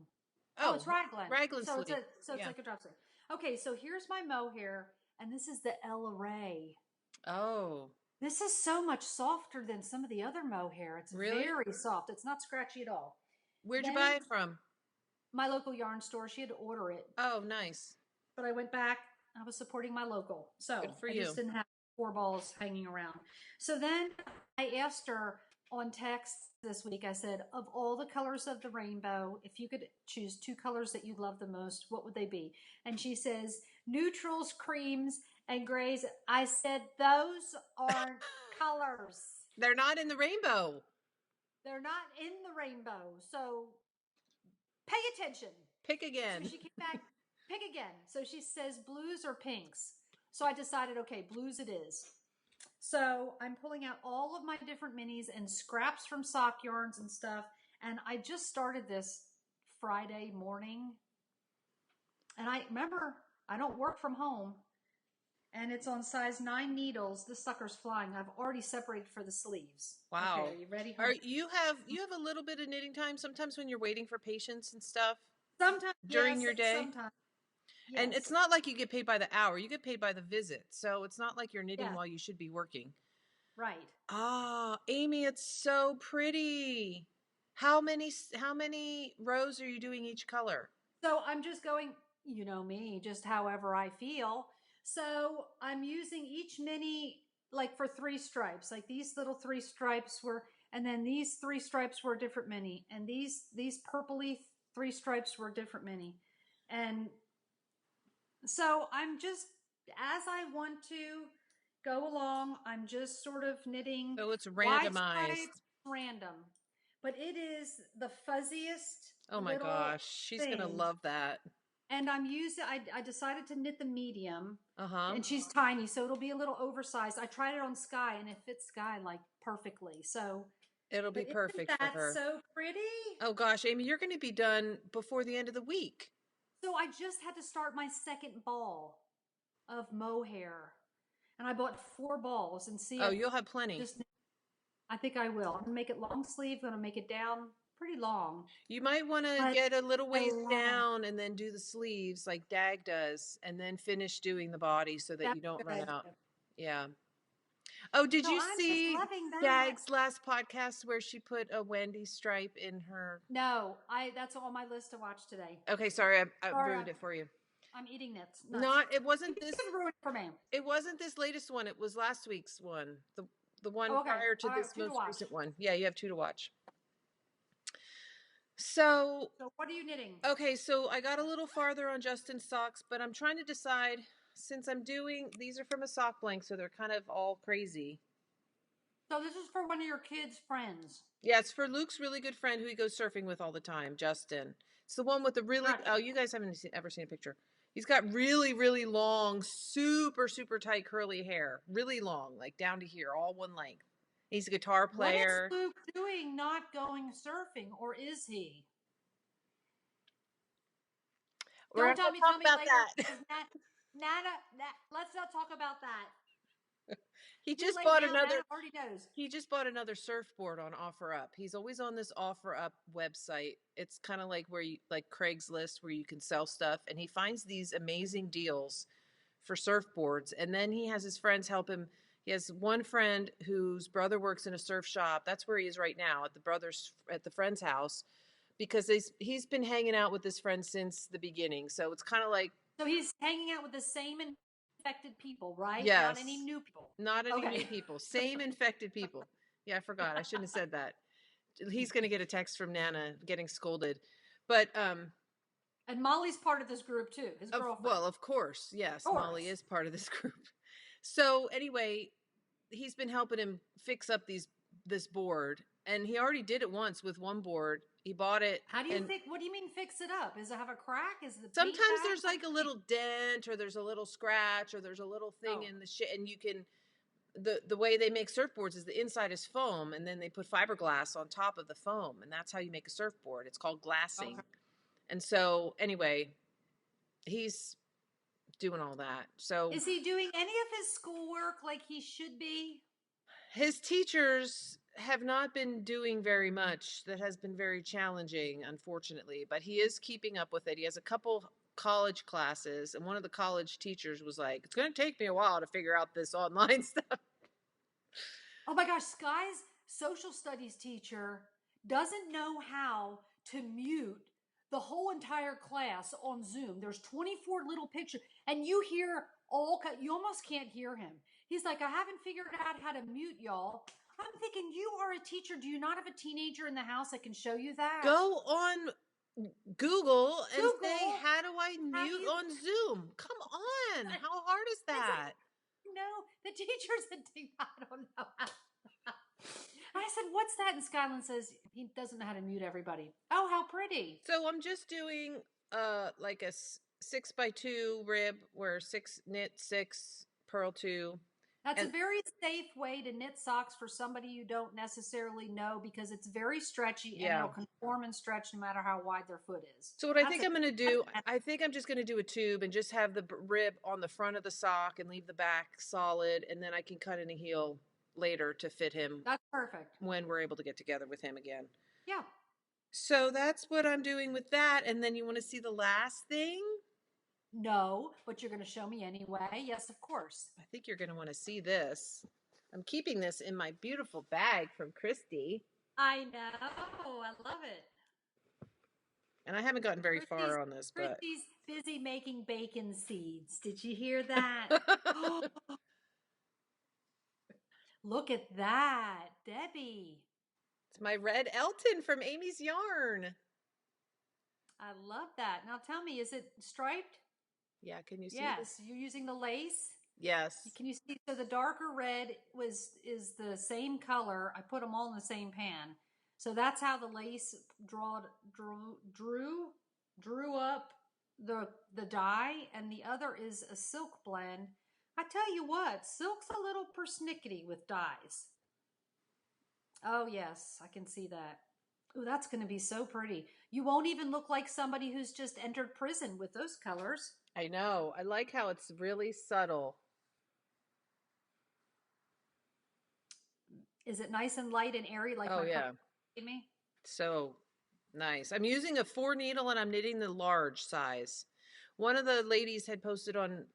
Oh, It's raglan. raglan So sleeve. it's like a drop sleeve. Okay, so here's my mohair, and this is the El Array. Oh. This is so much softer than some of the other mohair. It's really very soft. It's not scratchy at all. Where'd you buy it from? My local yarn store. She had to order it. Oh, nice. But I went back. I was supporting my local. So good for I you. just didn't have 4 balls hanging around. So then I asked her on text this week, I said, of all the colors of the rainbow, if you could choose 2 colors that you love the most, what would they be? And she says, neutrals, creams, and grays. I said, those aren't colors. They're not in the rainbow. They're not in the rainbow. So pay attention. Pick again. So she came back, pick again. So she says blues or pinks. So I decided, okay, blues it is. So I'm pulling out all of my different minis and scraps from sock yarns and stuff. And I just started this Friday morning. And I remember, I don't work from home. And it's on size 9 needles. This sucker's flying. I've already separated for the sleeves. Wow. Okay, are you ready? You have a little bit of knitting time sometimes when you're waiting for patients and stuff? Sometimes. During your day? Sometimes. Yes. And it's not like you get paid by the hour. You get paid by the visit. So it's not like you're knitting while you should be working. Right. Ah, Amy, it's so pretty. How many rows are you doing each color? So I'm just going, you know me, just however I feel. So I'm using each mini like for 3 stripes. Like these little 3 stripes were, and then these 3 stripes were a different mini, and these purpley 3 stripes were a different mini. And so I'm just, as I want to go along, I'm just sort of knitting. So it's randomized. Random. But it is the fuzziest. Oh my gosh, she's going to love that. And I'm using, I decided to knit the medium. Uh-huh. And she's tiny, so it'll be a little oversized. I tried it on Sky, and it fits Sky like perfectly. So it'll be perfect for her. That's so pretty. Oh gosh, Amy, you're going to be done before the end of the week. So I just had to start my second ball of mohair. And I bought 4 balls and see. Oh, you'll have plenty. I think I will. I'm going to make it long sleeve. I'm going to make it down pretty long. You might want to get a little ways down and then do the sleeves like Dag does, and then finish doing the body so that you don't run out. Yeah. Oh, did you see Dag's last podcast where she put a Wendy stripe in her? No, that's on my list to watch today. Okay, sorry, I ruined it for you. I'm eating nuts. It wasn't this. Ruined for me. It wasn't this latest one. It was last week's one. The one prior to this most recent one. Yeah, you have 2 to watch. So what are you knitting? Okay, so I got a little farther on Justin's socks, but I'm trying to decide, since I'm doing, these are from a sock blank, so they're kind of all crazy. So this is for one of your kids' friends. Yeah, it's for Luke's really good friend who he goes surfing with all the time, Justin. It's the one with the really, you guys haven't ever seen a picture. He's got really, really long, super, super tight curly hair. Really long, like down to here, all one length. He's a guitar player. What is Luke doing not going surfing, or is he? Don't tell me about that. Nana, let's not talk about that. He Too just late bought now, another. Adam already knows. He just bought another surfboard on OfferUp. He's always on this OfferUp website. It's kind of like where you like Craigslist where you can sell stuff, and he finds these amazing deals for surfboards, and then he has his friends help him. He has one friend whose brother works in a surf shop. That's where he is right now, at the friend's house, because he's been hanging out with this friend since the beginning. So it's kind of like, So he's hanging out with the same infected people, right? yes, Not any new people. not any Okay. new people, same infected people. Yeah, I forgot. I shouldn't have said that. He's going to get a text from Nana getting scolded, but And Molly's part of this group too. His girlfriend. well, of course, yes, Of course. Molly is part of this group. So anyway, he's been helping him fix up this board, and he already did it once with one board. He bought it. How do you think? What do you mean fix it up? Does it have a crack? Is the Sometimes paint there's like a little dent, or there's a little scratch, or there's a little thing in the shit, and you can. The way they make surfboards is the inside is foam, and then they put fiberglass on top of the foam, and that's how you make a surfboard. It's called glassing. Okay. And so anyway, he's doing all that. So is he doing any of his schoolwork like he should be? His teachers have not been doing very much. That has been very challenging, unfortunately, but he is keeping up with it. He has a couple college classes, and one of the college teachers was like, it's going to take me a while to figure out this online stuff. Oh my gosh, Sky's social studies teacher doesn't know how to mute the whole entire class on Zoom. There's 24 little pictures, and you almost can't hear him. He's like, I haven't figured out how to mute y'all. I'm thinking, you are a teacher. Do you not have a teenager in the house that can show you that? Go on Google and say, how do I mute on Zoom? Come on. How hard is that? No, the teachers that do, I don't know. I said, what's that? And Skyland says he doesn't know how to mute everybody. Oh, how pretty. So I'm just doing like a 6x2 rib where knit 6, purl 2. That's a very safe way to knit socks for somebody you don't necessarily know, because it's very stretchy and it'll conform and stretch no matter how wide their foot is. So what I think I'm going to do, I think I'm just going to do a tube and just have the rib on the front of the sock and leave the back solid, and then I can cut in a heel later to fit him. That's perfect. When we're able to get together with him again. Yeah. So that's what I'm doing with that. And then you want to see the last thing? No, but you're going to show me anyway. Yes, of course. I think you're going to want to see this. I'm keeping this in my beautiful bag from Christy. I know. I love it. And I haven't gotten very far on this, but Christy's busy making bacon seeds. Did you hear that? Look at that, Debbie. It's my red Elton from Amy's Yarn. I love that. Now tell me, is it striped? Yeah, can you see yes, this? You're using the lace? Yes. Can you see? So the darker red is the same color. I put them all in the same pan. So that's how the lace drew up the dye, and the other is a silk blend. I tell you what, silk's a little persnickety with dyes. Oh yes, I can see that. Oh, that's going to be so pretty. You won't even look like somebody who's just entered prison with those colors. I know. I like how it's really subtle. Is it nice and light and airy like my me? So nice. I'm using a 4 needle and I'm knitting the large size. One of the ladies had posted on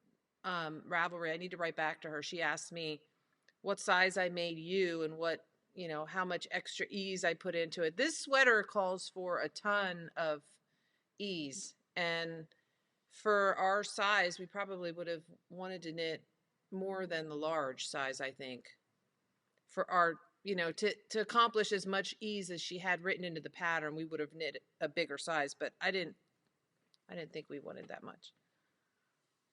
Ravelry. I need to write back to her. She asked me what size I made you and what, how much extra ease I put into it. This sweater calls for a ton of ease, and for our size, we probably would have wanted to knit more than the large size, I think, for our, to accomplish as much ease as she had written into the pattern. We would have knit a bigger size, but I didn't think we wanted that much.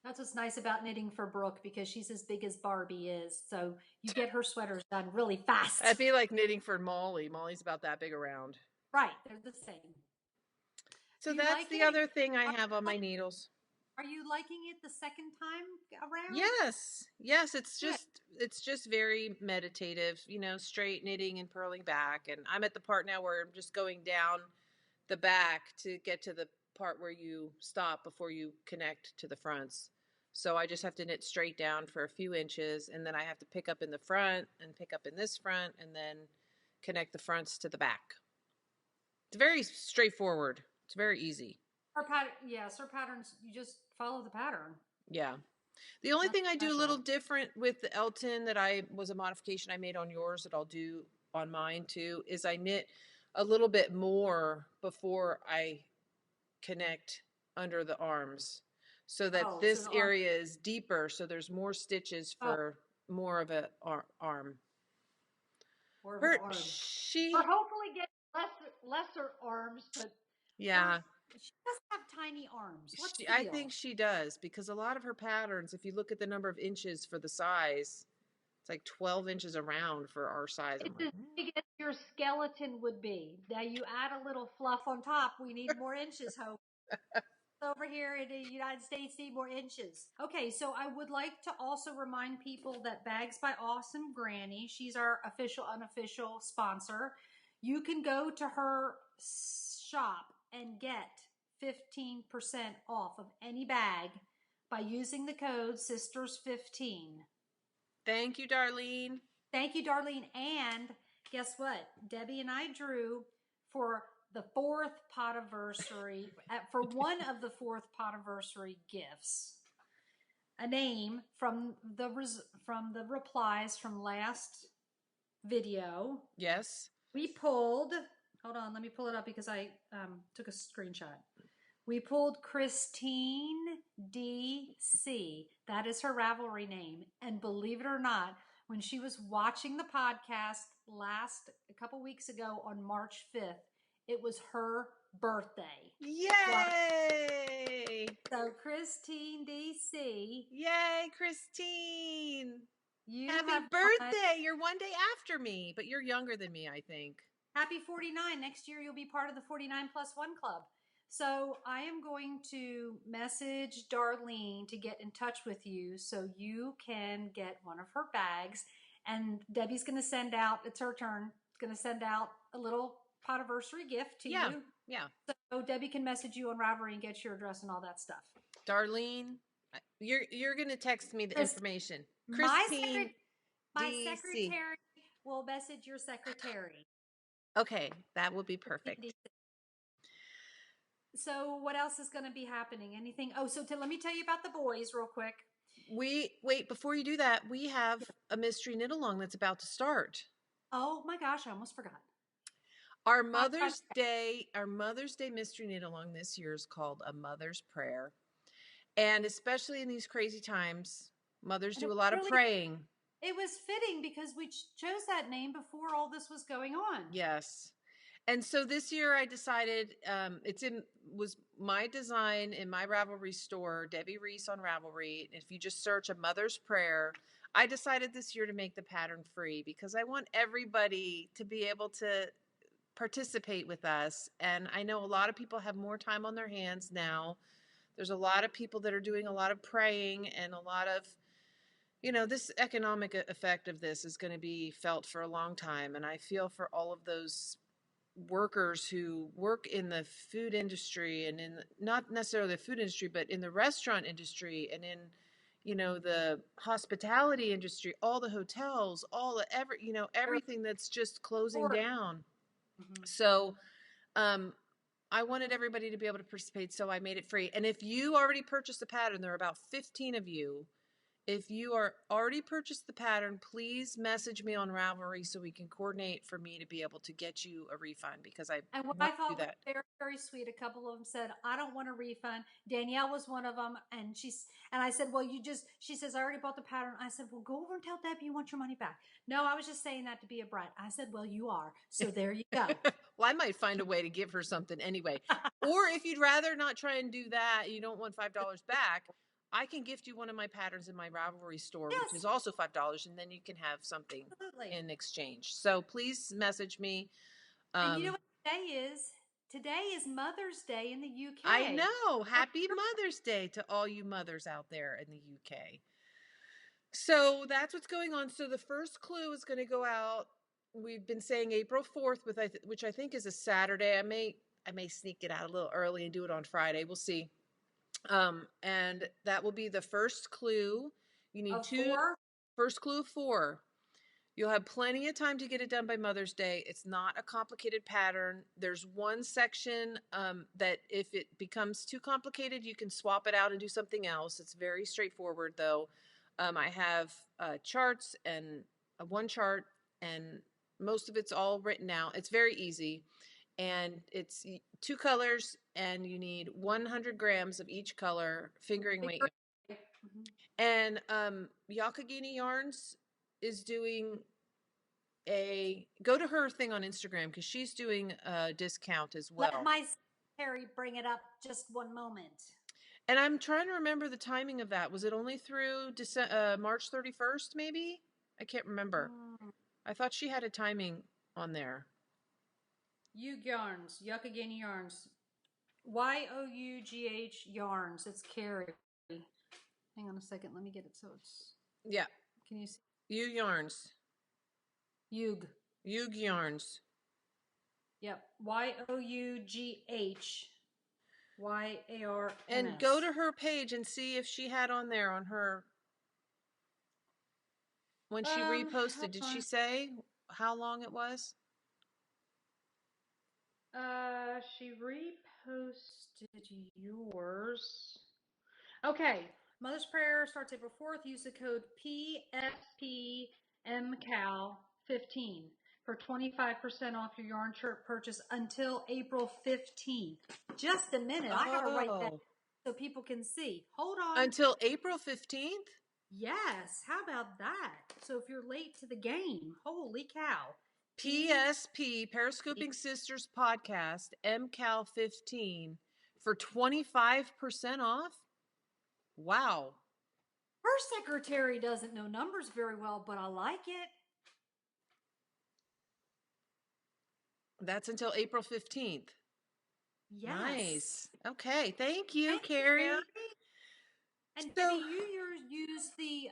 That's what's nice about knitting for Brooke, because she's as big as Barbie is. So you get her sweaters done really fast. That'd be like knitting for Molly. Molly's about that big around. Right. They're the same. So that's the other thing I have on my needles. Are you liking it the second time around? Yes. Yes. It's just very meditative, straight knitting and purling back. And I'm at the part now where I'm just going down the back to get to the part where you stop before you connect to the fronts. So I just have to knit straight down for a few inches, and then I have to pick up in the front and pick up in this front and then connect the fronts to the back. It's very straightforward. It's very easy. Her pattern, yes, her patterns, you just follow the pattern. Yeah. The only thing I do a special. little different with the Elton that was a modification I made on yours that I'll do on mine too, is I knit a little bit more before I connect under the arms, so that this area is deeper, so there's more stitches for more of a arm. Or hopefully get lesser arms, but yeah, she does have tiny arms. What's the I deal? think she does, because a lot of her patterns, if you look at the number of inches for the size, it's like 12 inches around for our size. It's as big as your skeleton would be. Now you add a little fluff on top. We need more inches, Hope. Over here in the United States need more inches. Okay, so I would like to also remind people that Bags by Awesome Granny, she's our official, unofficial sponsor. You can go to her shop and get 15% off of any bag by using the code SISTERS15. Thank you, Darlene. Thank you, Darlene. And guess what? Debbie and I drew for the 4th potiversary, for one of the 4th potiversary gifts, a name from the replies from last video. Yes. We pulled, hold on, let me pull it up because I took a screenshot. We pulled Christine DC. That is her Ravelry name. And believe it or not, when she was watching the podcast a couple weeks ago on March 5th, it was her birthday. Yay! So Christine DC. Yay, Christine! Happy birthday! You're one day after me, but you're younger than me, I think. Happy 49. Next year you'll be part of the 49+1 club. So I am going to message Darlene to get in touch with you so you can get one of her bags. And Debbie's going to send out, it's her turn, going to send out a little potiversary gift to you. Yeah. So Debbie can message you on Ravelry and get your address and all that stuff. Darlene, you're going to text me the information. Christine, my secretary will message your secretary. Okay, that will be perfect. So what else is going to be happening? Anything? Oh, so let me tell you about the boys real quick. Wait, before you do that, we have a mystery knit along that's about to start. Oh my gosh, I almost forgot. Our Mother's Day mystery knit along this year is called A Mother's Prayer. And especially in these crazy times, mothers do a lot of praying. It was fitting because we chose that name before all this was going on. Yes. And so this year I decided, was my design in my Ravelry store, Debbyreece on Ravelry. If you just search A Mother's Prayer, I decided this year to make the pattern free because I want everybody to be able to participate with us. And I know a lot of people have more time on their hands now. There's a lot of people that are doing a lot of praying, and a lot of, this economic effect of this is going to be felt for a long time. And I feel for all of those workers who work in the food industry, and in not necessarily the food industry, but in the restaurant industry, and in the hospitality industry, all the hotels, everything that's just closing down. Mm-hmm. So I wanted everybody to be able to participate, so I made it free. And if you already purchased the pattern, there are about 15 of you. If you are already purchased the pattern, please message me on Ravelry so we can coordinate for me to be able to get you a refund, because I thought was very, very sweet. A couple of them said, I don't want a refund. Danielle was one of them. And I said, well, she says, I already bought the pattern. I said, well, go over and tell Debbie you want your money back. No, I was just saying that to be a brat. I said, well, you are. So there you go. Well, I might find a way to give her something anyway. Or if you'd rather not try and do that, you don't want $5 back, I can gift you one of my patterns in my Ravelry store, yes, which is also $5, and then you can have something in exchange. So please message me. And you know what today is? Today is Mother's Day in the UK. I know. Happy Mother's Day to all you mothers out there in the UK. So that's what's going on. So the first clue is going to go out. We've been saying April 4th, which I think is a Saturday. I may sneak it out a little early and do it on Friday. We'll see. And that will be the first clue. You need Of 4? first clue of 4. You'll have plenty of time to get it done by Mother's Day. It's not a complicated pattern. There's one section that if it becomes too complicated, you can swap it out and do something else. It's very straightforward, though. I have charts and one chart, and most of it's all written out. It's very easy. And it's 2 colors, and you need 100 grams of each color, fingering weight. Mm-hmm. And Yakagini Yarns is doing go to her thing on Instagram because she's doing a discount as well. Let my secretary bring it up just one moment. And I'm trying to remember the timing of that. Was it only through March 31st, maybe? I can't remember. I thought she had a timing on there. Youg Yarns, Yakagini Yarns. Yough Yarns. It's Carrie. Hang on a second. Let me get it so it's... Yeah. Can you see? Youg Yarns. Youg. Youg Yarns. Yep. Yough Yarns. And go to her page and see if she had on there on her... When she reposted, did she say how long it was? She reposted yours. Okay. Mother's Prayer starts April 4th. Use the code PFPMCAL15 for 25% off your yarn shirt purchase until April 15th. Just a minute. I gotta write that so people can see. Hold on. Until April 15th? Yes. How about that? So if you're late to the game, holy cow. PSP, Periscoping Sisters Podcast, MCAL15 for 25% off? Wow. Her secretary doesn't know numbers very well, but I like it. That's until April 15th. Yes. Nice. Okay. Thank you, Carrie. And so, Debbie, you use the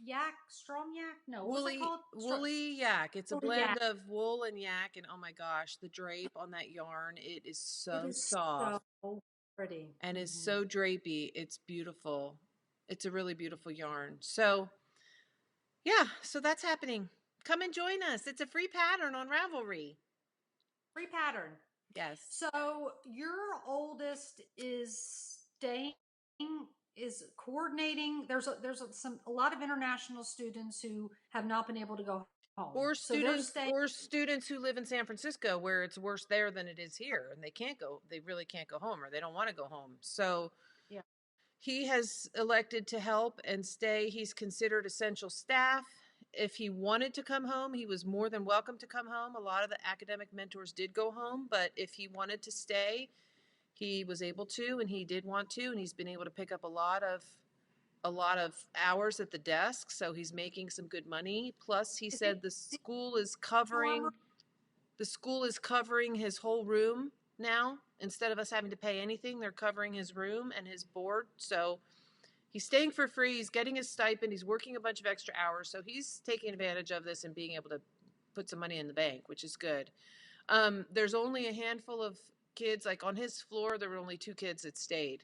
yak, strong yak? No, what's it called? Woolly yak. It's a blend of wool and yak, and oh my gosh, the drape on that yarn, it is so soft. So pretty. And is so drapey. It's beautiful. It's a really beautiful yarn. So, yeah, so that's happening. Come and join us. It's a free pattern on Ravelry. Free pattern. Yes. So your oldest is coordinating. There's a lot of international students who have not been able to go home. Or students who live in San Francisco where it's worse there than it is here, and they really can't go home, or they don't want to go home. So yeah. He has elected to help and stay. He's considered essential staff. If he wanted to come home, he was more than welcome to come home. A lot of the academic mentors did go home, but if he wanted to stay, he was able to, and he did want to, and he's been able to pick up a lot of hours at the desk, so he's making some good money. Plus, he said the school is covering his whole room now. Instead of us having to pay anything, they're covering his room and his board. So he's staying for free. He's getting his stipend. He's working a bunch of extra hours. So he's taking advantage of this and being able to put some money in the bank, which is good. There's only a handful of kids. Like on his floor, there were only 2 kids that stayed.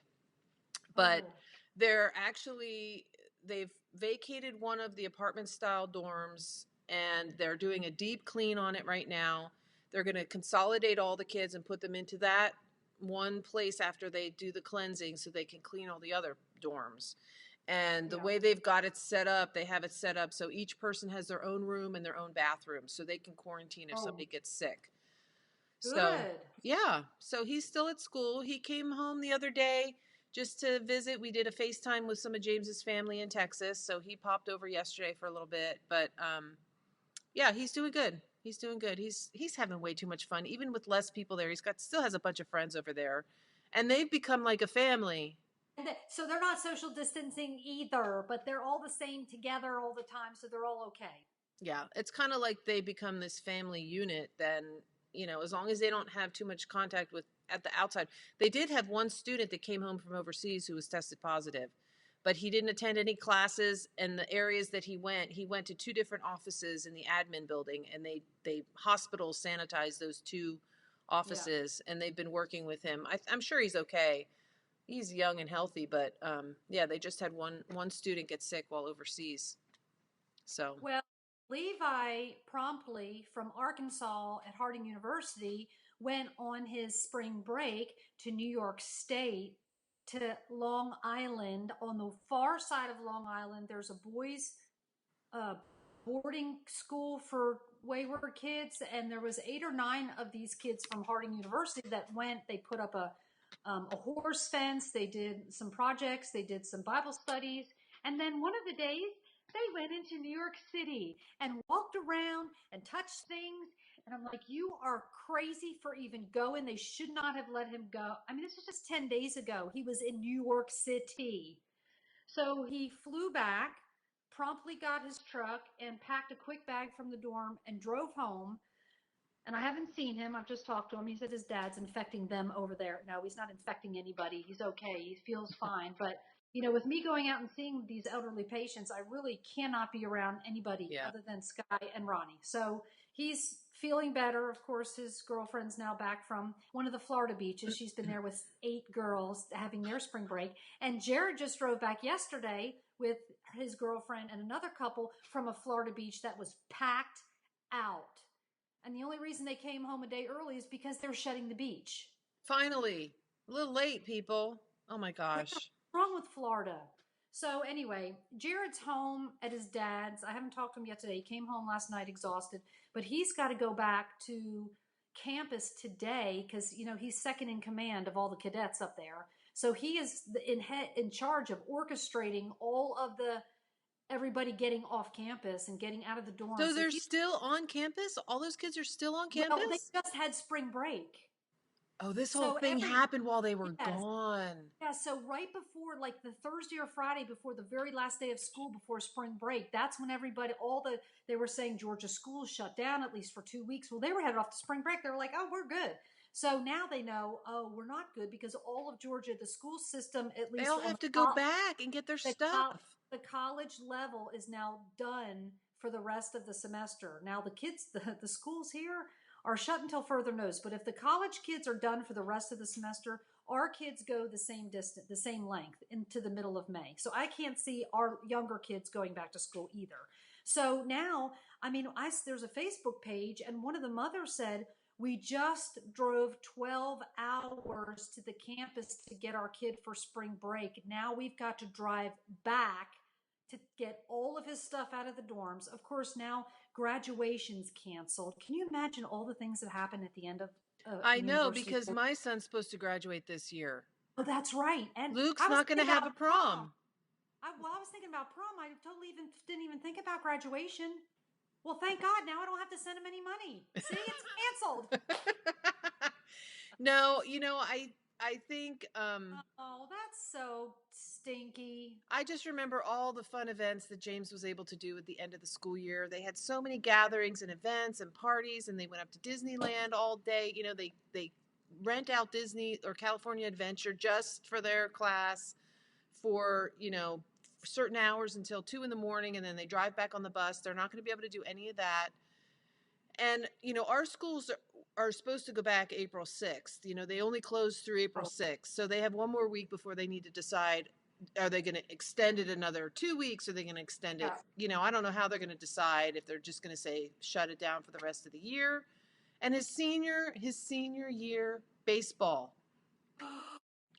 But they've vacated one of the apartment style dorms, and they're doing a deep clean on it right now. They're going to consolidate all the kids and put them into that one place after they do the cleansing so they can clean all the other dorms. And the way they've got it set up, they have it set up so each person has their own room and their own bathroom so they can quarantine if somebody gets sick. Good. So, yeah. So he's still at school. He came home the other day just to visit. We did a FaceTime with some of James's family in Texas. So he popped over yesterday for a little bit. But, yeah, he's doing good. He's doing good. He's having way too much fun. Even with less people there, still has a bunch of friends over there. And they've become like a family. So they're not social distancing either, but they're all the same together all the time, so they're all okay. Yeah, it's kind of like they become this family unit then, as long as they don't have too much contact at the outside. They did have one student that came home from overseas who was tested positive, but he didn't attend any classes, and the areas that he went to 2 different offices in the admin building, and they hospitals sanitized those 2 offices, and they've been working with him. I'm sure he's okay. he's young and healthy, but yeah, they just had one student get sick while overseas. So Well, Levi promptly from Arkansas at Harding University went on his spring break to New York State to Long Island. On the far side of Long Island, there's a boys' uh, boarding school for wayward kids, and there was 8 or 9 of these kids from Harding University that went. They put up a horse fence. They did some projects. They did some Bible studies, and then one of the days they went into New York City and walked around and touched things. And I'm like, you are crazy for even going. They should not have let him go. I mean, this was just 10 days ago. He was in New York City. So he flew back, promptly got his truck, and packed a quick bag from the dorm and drove home. And I haven't seen him. I've just talked to him. He said his dad's infecting them over there. No, he's not infecting anybody. He's okay. He feels fine. But, with me going out and seeing these elderly patients, I really cannot be around anybody yeah. other than Sky and Ronnie. So he's feeling better. Of course, his girlfriend's now back from one of the Florida beaches. She's been there with 8 girls having their spring break. And Jared just drove back yesterday with his girlfriend and another couple from a Florida beach that was packed out. And the only reason they came home a day early is because they're shutting the beach. Finally, a little late, people. Oh my gosh. What's wrong with Florida? So anyway, Jared's home at his dad's. I haven't talked to him yet today. He came home last night exhausted, but he's got to go back to campus today because, he's second in command of all the cadets up there. So he is in charge of orchestrating all of everybody getting off campus and getting out of the dorm. So they're still on campus? All those kids are still on campus? Well, they just had spring break. Oh, this whole thing happened while they were gone. Yeah, so right before, like the Thursday or Friday before the very last day of school before spring break, that's when everybody, they were saying Georgia schools shut down at least for 2 weeks. Well, they were headed off to spring break. They were like, oh, we're good. So now they know, oh, we're not good because all of Georgia, the school system, at least. They all have to go back and get their stuff. The college level is now done for the rest of the semester. Now the kids, the schools here are shut until further notice. But if the college kids are done for the rest of the semester, our kids go the same distance, the same length into the middle of May. So I can't see our younger kids going back to school either. So now, there's a Facebook page and one of the mothers said, we just drove 12 hours to the campus to get our kid for spring break. Now we've got to drive back to get all of his stuff out of the dorms. Of course, now graduation's canceled. Can you imagine all the things that happen at the end of I know, because my son's supposed to graduate this year. Oh, that's right. And Luke's not going to have a prom. I was thinking about prom. I totally didn't even think about graduation. Well, thank God. Now I don't have to send him any money. See, it's canceled. No, I think... oh, that's so stinky. I just remember all the fun events that James was able to do at the end of the school year. They had so many gatherings and events and parties, and they went up to Disneyland all day. They rent out Disney or California Adventure just for their class for, certain hours until 2 a.m, and then they drive back on the bus. They're not going to be able to do any of that. And, our schools are supposed to go back April 6th. They only close through April 6th. So they have one more week before they need to decide, are they going to extend it another 2 weeks? Are they going to extend it? I don't know how they're going to decide, if they're just going to say, shut it down for the rest of the year. And his senior year baseball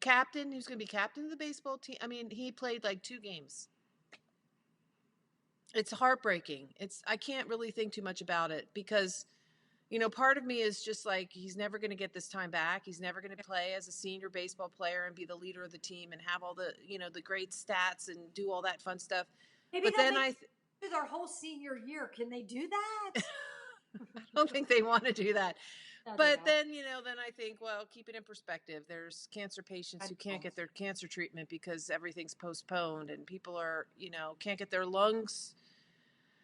captain, who's going to be captain of the baseball team. He played like 2 games. It's heartbreaking. I can't really think too much about it because, part of me is just like, he's never going to get this time back. He's never going to play as a senior baseball player and be the leader of the team and have all the, the great stats and do all that fun stuff. Maybe then do their whole senior year. Can they do that? I don't think they want to do that. But then, then I think, well, keep it in perspective. There's cancer patients who can't get their cancer treatment because everything's postponed and people are, can't get their lungs.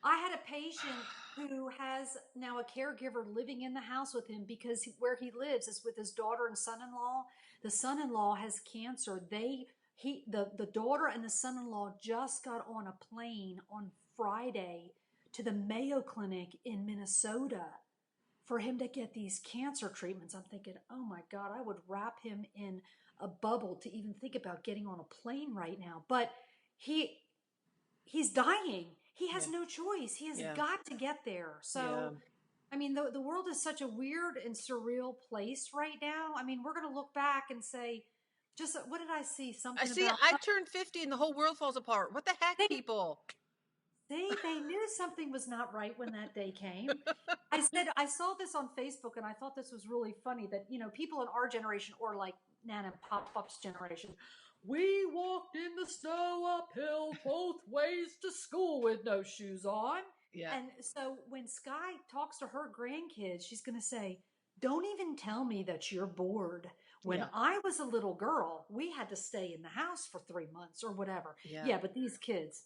I had a patient who has now a caregiver living in the house with him because where he lives is with his daughter and son-in-law. The son-in-law has cancer. The daughter and the son-in-law just got on a plane on Friday to the Mayo Clinic in Minnesota for him to get these cancer treatments. I'm thinking, oh my God, I would wrap him in a bubble to even think about getting on a plane right now. But he's dying. He has no choice. He has got to get there. So, I mean, the world is such a weird and surreal place right now. I mean, we're going to look back and say, just what did I see? Something about I turned 50 and the whole world falls apart. What the heck, people? They knew something was not right when that day came. I saw this on Facebook and I thought this was really funny that, people in our generation or like Nana and Pop-Up's generation, we walked in the snow uphill both ways to school with no shoes on. Yeah. And so when Sky talks to her grandkids, she's going to say, don't even tell me that you're bored. When I was a little girl, we had to stay in the house for 3 months or whatever. Yeah, but these kids,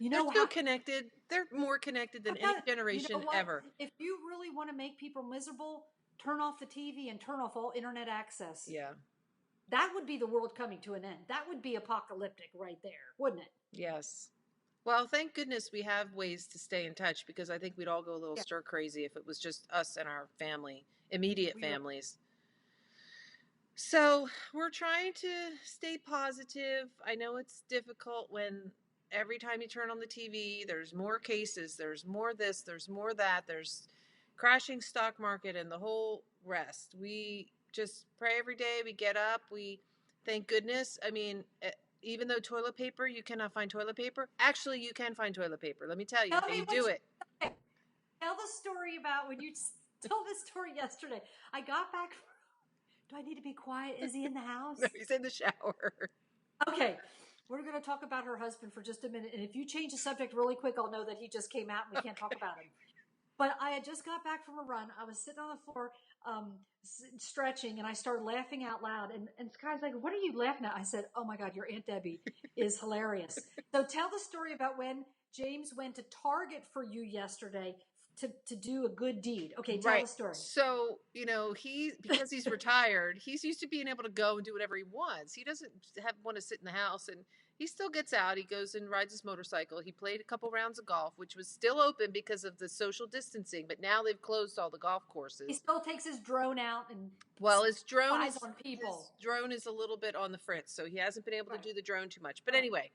they're so connected. They're more connected than any generation ever. If you really want to make people miserable, turn off the TV and turn off all internet access. Yeah. That would be the world coming to an end. That would be apocalyptic right there, wouldn't it? Yes. Well, thank goodness we have ways to stay in touch, because I think we'd all go a little stir crazy if it was just us and our family, immediate families. So we're trying to stay positive. I know it's difficult when every time you turn on the TV, there's more cases, there's more this, there's more that, there's crashing stock market and the whole rest. We just pray every day. We get up. We thank goodness. I mean, even though toilet paper, you cannot find toilet paper. Actually, you can find toilet paper. Let me tell you, you do it. Tell the story about when you told this story yesterday. I got back. Do I need to be quiet? Is he in the house? No, he's in the shower. Okay. We're going to talk about her husband for just a minute. And if you change the subject really quick, I'll know that he just came out and we can't talk about him. But I had just got back from a run. I was sitting on the floor stretching, and I started laughing out loud. And Sky's like, what are you laughing at? I said, oh, my God, your Aunt Debbie is hilarious. So tell the story about when James went to Target for you yesterday to do a good deed. Okay, tell the story. So, because he's retired, he's used to being able to go and do whatever he wants. He doesn't want to sit in the house, and he still gets out. He goes and rides his motorcycle. He played a couple rounds of golf, which was still open because of the social distancing, but now they've closed all the golf courses. He still takes his drone out and his drone on people. His drone is a little bit on the fritz, so he hasn't been able to do the drone too much. But anyway,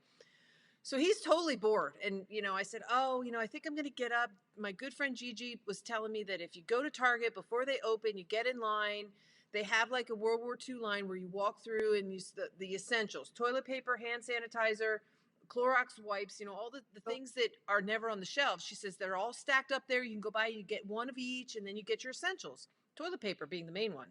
so he's totally bored. And, I said, I think I'm going to get up. My good friend Gigi was telling me that if you go to Target before they open, you get in line. They have like a World War II line where you walk through and use the essentials: toilet paper, hand sanitizer, Clorox wipes, all the things that are never on the shelves. She says they're all stacked up there. You can go by, you get one of each, and then you get your essentials. Toilet paper being the main one.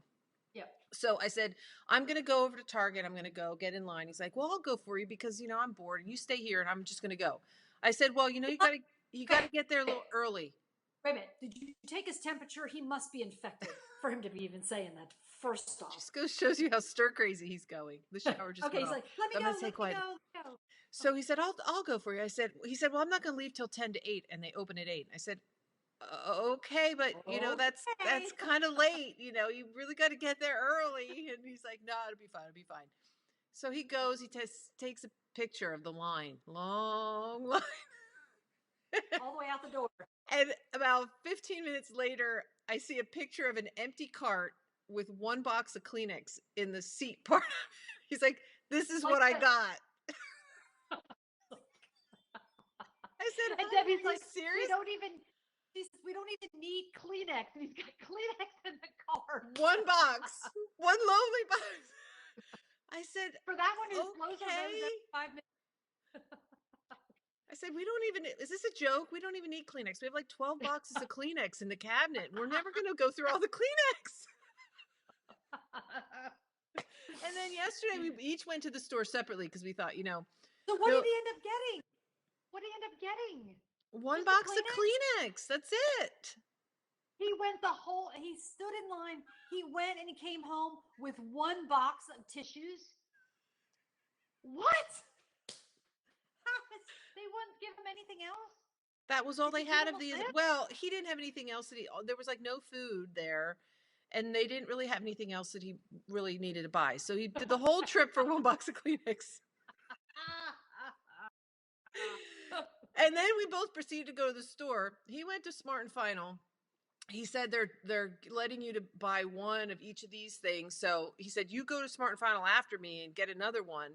Yep. So I said, I'm going to go over to Target. I'm going to go get in line. He's like, well, I'll go for you because, I'm bored and you stay here and I'm just going to go. I said, well, you got to get there a little early. Wait a minute. Did you take his temperature? He must be infected for him to be even saying that. First off, just shows you how stir crazy he's going. The shower just okay. He's like, let me go. So he said, I'll go for you. He said, well, I'm not going to leave till 10 to 8 and they open at 8. I said, okay, but that's kind of late. You really got to get there early. And he's like, no, it'll be fine. So he goes, he takes a picture of the line, long line. All the way out the door. And about 15 minutes later, I see a picture of an empty cart with one box of Kleenex in the seat part. He's like, this is what I got. I said, and Debbie's like, serious? We don't even need Kleenex. He's got Kleenex in the car. One box. One lonely box. I said, for that one, his clothes are every 5 minutes. I said, is this a joke? We don't even need Kleenex. We have like 12 boxes of Kleenex in the cabinet. We're never going to go through all the Kleenex. And then yesterday we each went to the store separately because we thought, So what did he end up getting? What did he end up getting? One box of Kleenex. That's it. He stood in line. He went and he came home with one box of tissues. What? They wouldn't give him anything else? That was all they had of these. Well, he didn't have anything else there was like no food there. And they didn't really have anything else that he really needed to buy. So he did the whole trip for one box of Kleenex. And then we both proceeded to go to the store. He went to Smart and Final. he said they're letting you to buy one of each of these things. So he said, you go to Smart and Final after me and get another one.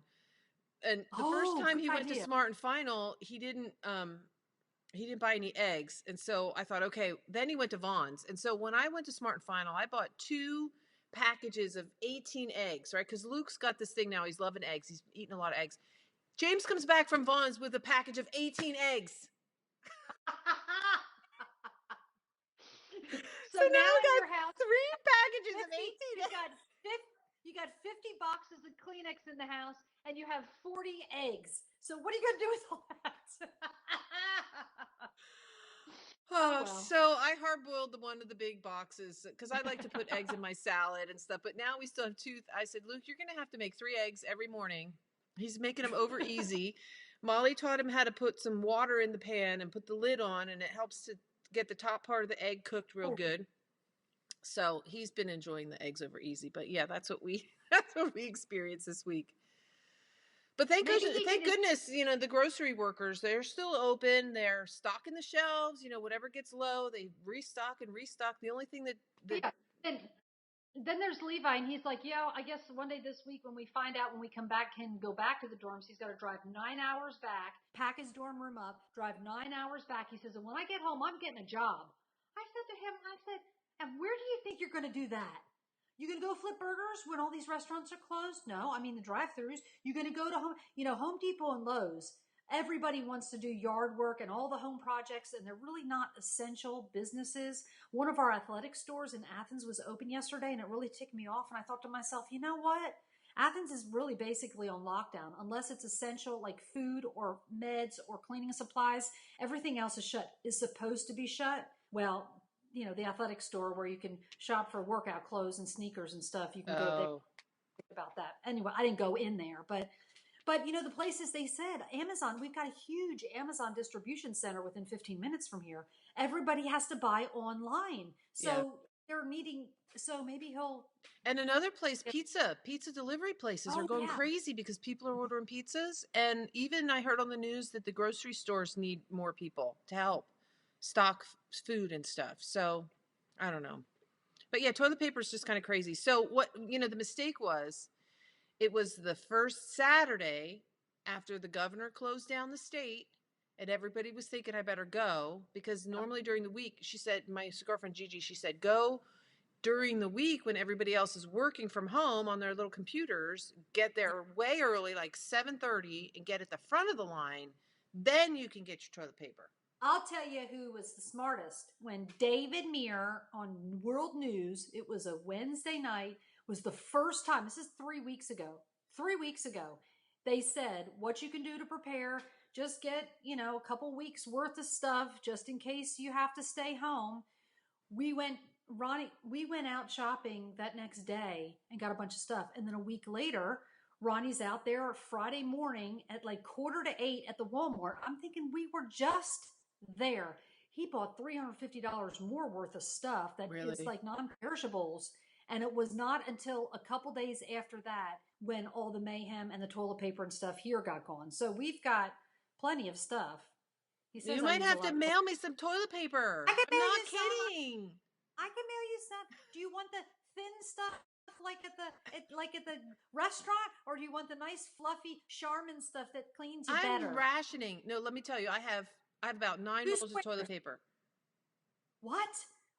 And the first time he went to Smart and Final, he didn't buy any eggs. And so I thought, okay, then he went to Vaughn's. And so when I went to Smart and Final, I bought 2 packages of 18 eggs, right? Because Luke's got this thing now. He's loving eggs. He's eating a lot of eggs. James comes back from Vaughn's with a package of 18 eggs. So now in your house, 3 packages of 18 eggs. You got 50 boxes of Kleenex in the house, and you have 40 eggs. So what are you going to do with all that? Well. So I hard-boiled one of the big boxes because I like to put eggs in my salad and stuff. But now we still have 2. I said, Luke, you're going to have to make 3 eggs every morning. He's making them over easy. Molly taught him how to put some water in the pan and put the lid on, and it helps to get the top part of the egg cooked real good. So he's been enjoying the eggs over easy. But yeah, that's what we experienced this week. But thank goodness, the grocery workers, they're still open. They're stocking the shelves. Whatever gets low, they restock and restock. The only thing that And then there's Levi, and he's like, I guess one day this week when we find out when we come back, can go back to the dorms, he's got to drive 9 hours back, pack his dorm room up, drive 9 hours back. He says, and when I get home, I'm getting a job. I said to him, and where do you think you're going to do that? You going to go flip burgers when all these restaurants are closed? No, I mean the drive-thrus. You're going to go to Home Depot and Lowe's. Everybody wants to do yard work and all the home projects, and they're really not essential businesses. One of our athletic stores in Athens was open yesterday, and it really ticked me off. And I thought to myself, you know what? Athens is really basically on lockdown. Unless it's essential like food or meds or cleaning supplies, everything else is supposed to be shut. Well, the athletic store where you can shop for workout clothes and sneakers and stuff. You can go there about that. Anyway, I didn't go in there, but the places they said, Amazon, we've got a huge Amazon distribution center within 15 minutes from here. Everybody has to buy online. So they're needing, so maybe he'll. And another place, pizza delivery places are going crazy because people are ordering pizzas. And even I heard on the news that the grocery stores need more people to help stock food and stuff. So I don't know. But yeah, toilet paper is just kind of crazy. So what, the mistake was, it was the first Saturday after the governor closed down the state, and everybody was thinking I better go because normally during the week, she said, my girlfriend Gigi, she said, go during the week when everybody else is working from home on their little computers, get there way early, like 7:30, and get at the front of the line. Then you can get your toilet paper. I'll tell you who was the smartest. When David Muir on World News, it was a Wednesday night, was the first time, this is 3 weeks ago, they said what you can do to prepare, just get, a couple weeks worth of stuff just in case you have to stay home. We went out shopping that next day and got a bunch of stuff. And then a week later, Ronnie's out there Friday morning at like 7:45 at the Walmart. I'm thinking we were just there. He bought $350 more worth of stuff that is like non-perishables. And it was not until a couple days after that when all the mayhem and the toilet paper and stuff here got gone. So we've got plenty of stuff. He says, you might have to mail me some toilet paper. I'm not kidding. I can mail you some. Do you want the thin stuff like at the restaurant, or do you want the nice fluffy Charmin stuff that cleans you better? I'm rationing. No, let me tell you, I have about 9 rolls of toilet paper. What?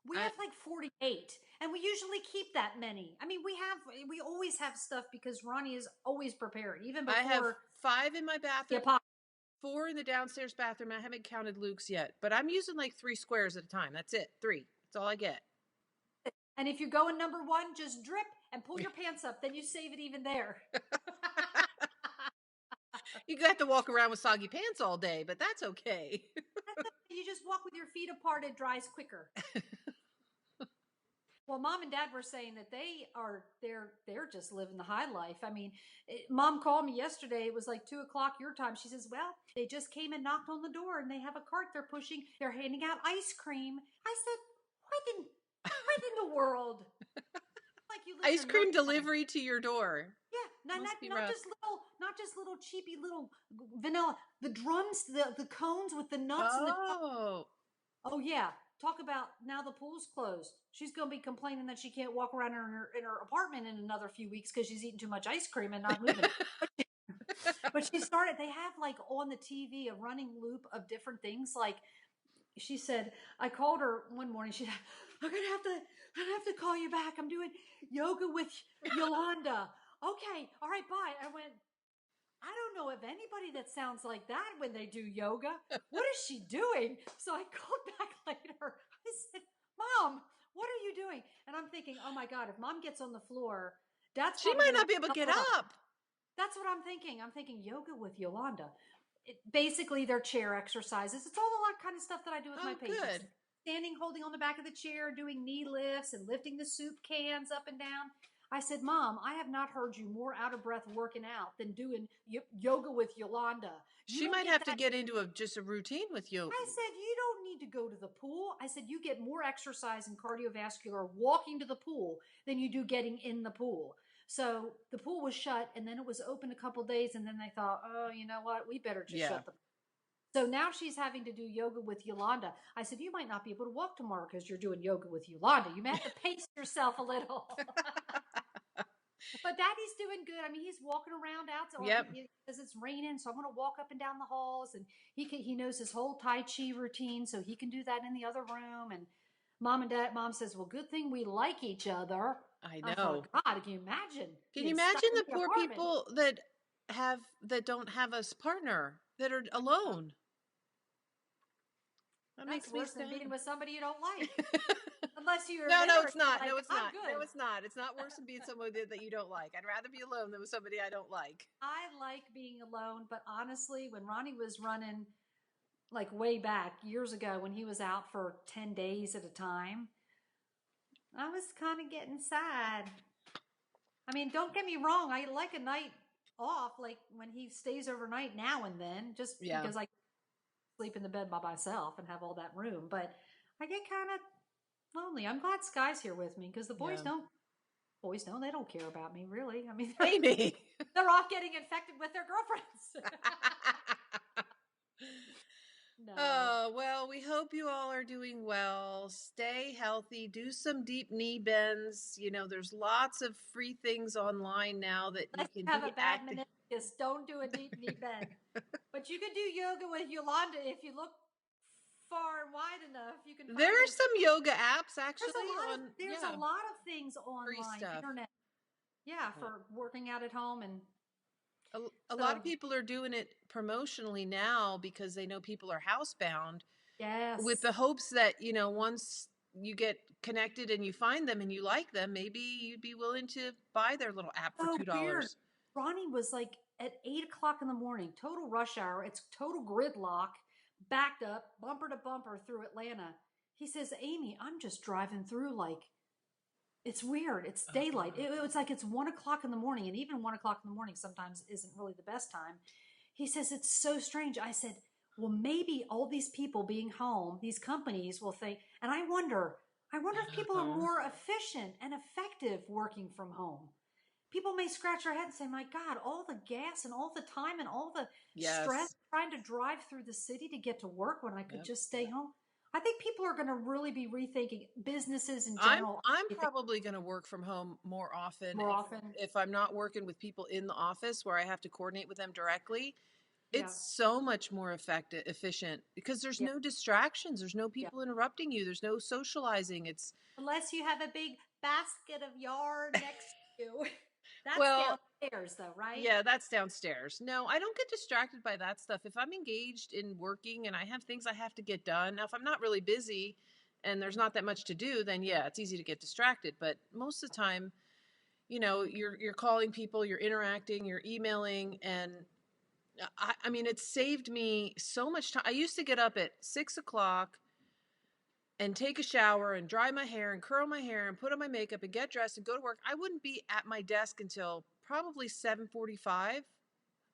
We have like 48, and we usually keep that many. I mean, we always have stuff because Ronnie is always prepared, even before. I have 5 in my bathroom, 4 in the downstairs bathroom. I haven't counted Luke's yet, but I'm using like 3 squares at a time. That's it. 3. That's all I get. And if you're going number 1, just drip and pull your pants up. Then you save it even there. You have to walk around with soggy pants all day, but that's okay. You just walk with your feet apart. It dries quicker. Well, Mom and Dad were saying that they're just living the high life. I mean, Mom called me yesterday. It was like 2:00 your time. She says, well, they just came and knocked on the door and they have a cart they're pushing. They're handing out ice cream. I said, what in the world? Like you live ice cream delivery to your door. Yeah, not just little cheapy little vanilla. The drums, the cones with the nuts. Oh. Oh yeah. talk about now the pool's closed. She's going to be complaining that she can't walk around in her apartment in another few weeks because she's eating too much ice cream and not moving. But she started, they have like on the TV a running loop of different things. Like she said, I called her one morning. She said, I'm gonna have to call you back. I'm doing yoga with Yolanda. Okay, all right, bye. I went, I don't know of anybody that sounds like that when they do yoga. What is she doing? So I called back later. I said, Mom, what are you doing? And I'm thinking, oh my God, if Mom gets on the floor, she might not be able to get up. That's what I'm thinking. I'm thinking yoga with Yolanda. Basically, they're chair exercises. It's all a lot kind of stuff that I do with my patients. Good. Standing, holding on the back of the chair, doing knee lifts and lifting the soup cans up and down. I said, Mom, I have not heard you more out of breath working out than doing yoga with Yolanda. She might have to get into just a routine with you. I said, you don't need to go to the pool. I said, you get more exercise and cardiovascular walking to the pool than you do getting in the pool. So the pool was shut, and then it was open a couple days, and then they thought, oh, you know what? We better just shut the pool. So now she's having to do yoga with Yolanda. I said, you might not be able to walk tomorrow because you're doing yoga with Yolanda. You may have to pace yourself a little. But Daddy's doing good. I mean, he's walking around outside because it's raining. So I'm going to walk up and down the halls, and he knows his whole Tai Chi routine, so he can do that in the other room. And Mom says, well, good thing we like each other. I know. Oh, God, can you imagine? Can you imagine the poor people that don't have a partner, that are alone? That makes me worse than being with somebody you don't like. Unless you're no, it's not. Like, no, it's not. Good. No, it's not. It's not worse than being somebody that you don't like. I'd rather be alone than with somebody I don't like. I like being alone, but honestly, when Ronnie was running, like way back years ago, when he was out for 10 days at a time, I was kind of getting sad. I mean, don't get me wrong. I like a night off, like when he stays overnight now and then, just because I sleep in the bed by myself and have all that room. But I get kind of lonely. I'm glad Sky's here with me because the boys don't. They don't care about me, really. I mean, they're off getting infected with their girlfriends. No. Oh, well, we hope you all are doing well. Stay healthy. Do some deep knee bends. You know, there's lots of free things online now that you can have a bad meniscus. Don't do a deep knee bend. But you can do yoga with Yolanda if you look far and wide enough. You can. There are some yoga apps actually. There's a lot of things online. Free stuff. Internet. Yeah, for working out at home and. A lot of people are doing it promotionally now because they know people are housebound. Yes. With the hopes that, you know, once you get connected and you find them and you like them, maybe you'd be willing to buy their little app for $2. Weird. Ronnie was like at 8:00 in the morning, total rush hour. It's total gridlock, backed up, bumper to bumper through Atlanta. He says, Amy, I'm just driving through like, it's weird. It's daylight. It's like it's 1:00 in the morning, and even 1:00 in the morning sometimes isn't really the best time. He says it's so strange. I said, well, maybe all these people being home, these companies will think, and I wonder if people are more efficient and effective working from home. People may scratch their head and say, my God, all the gas and all the time and all the stress trying to drive through the city to get to work when I could just stay home. I think people are going to really be rethinking businesses in general. I'm probably going to work from home more often. If I'm not working with people in the office where I have to coordinate with them directly, it's so much more efficient because there's no distractions. There's no people interrupting you. There's no socializing. Unless you have a big basket of yard next to you. That's downstairs though, right? Yeah, that's downstairs. No, I don't get distracted by that stuff. If I'm engaged in working and I have things I have to get done, now if I'm not really busy and there's not that much to do, then it's easy to get distracted. But most of the time, you know, you're calling people, you're interacting, you're emailing, and I mean, it's saved me so much time. I used to get up at 6:00 and take a shower and dry my hair and curl my hair and put on my makeup and get dressed and go to work. I wouldn't be at my desk until probably 7:45.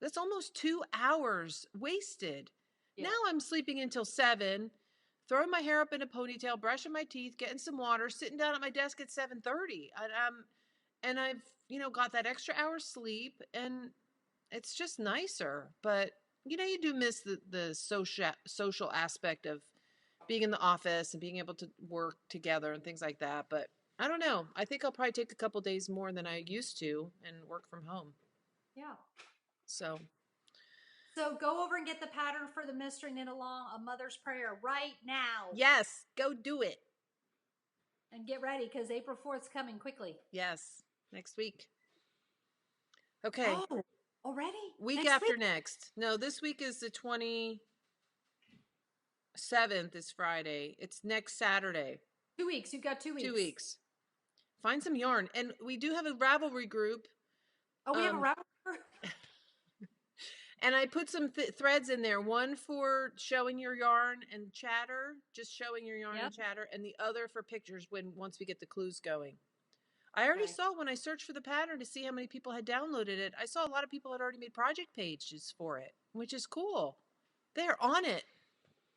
That's almost 2 hours wasted. Yeah. Now I'm sleeping until 7, throwing my hair up in a ponytail, brushing my teeth, getting some water, sitting down at my desk at 7:30. And I've, you know, got that extra hour's sleep, and it's just nicer. But, you know, you do miss the social aspect of being in the office and being able to work together and things like that. But I don't know. I think I'll probably take a couple days more than I used to and work from home. Yeah. So go over and get the pattern for the Mystery Knit Along, A Mother's Prayer, right now. yes, go do it. And get ready because April 4th is coming quickly. Yes, next week. Okay. Oh, already? Week after next. No, this week is the 27th is Friday. It's next Saturday. 2 weeks. You've got 2 weeks. 2 weeks. Find some yarn. And we do have a Ravelry group. Oh, we have a Ravelry group? And I put some threads in there. One for showing your yarn and chatter, just showing your yarn and chatter, and the other for pictures once we get the clues going. I already saw when I searched for the pattern to see how many people had downloaded it. I saw a lot of people had already made project pages for it, which is cool. They're on it.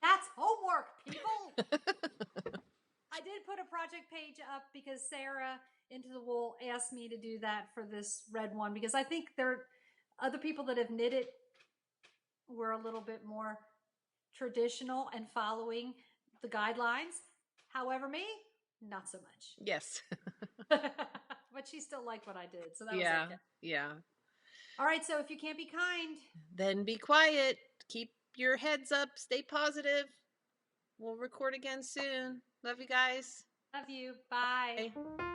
That's homework, people. I did put a project page up because Sarah Into the Wool asked me to do that for this red one because I think there are other people that have knitted were a little bit more traditional and following the guidelines. However, me, not so much. Yes. But she still liked what I did. So that was okay. Yeah. All right. So if you can't be kind, then be quiet. Keep your heads up. Stay positive. We'll record again soon. Love you guys. Love you. Bye. Bye.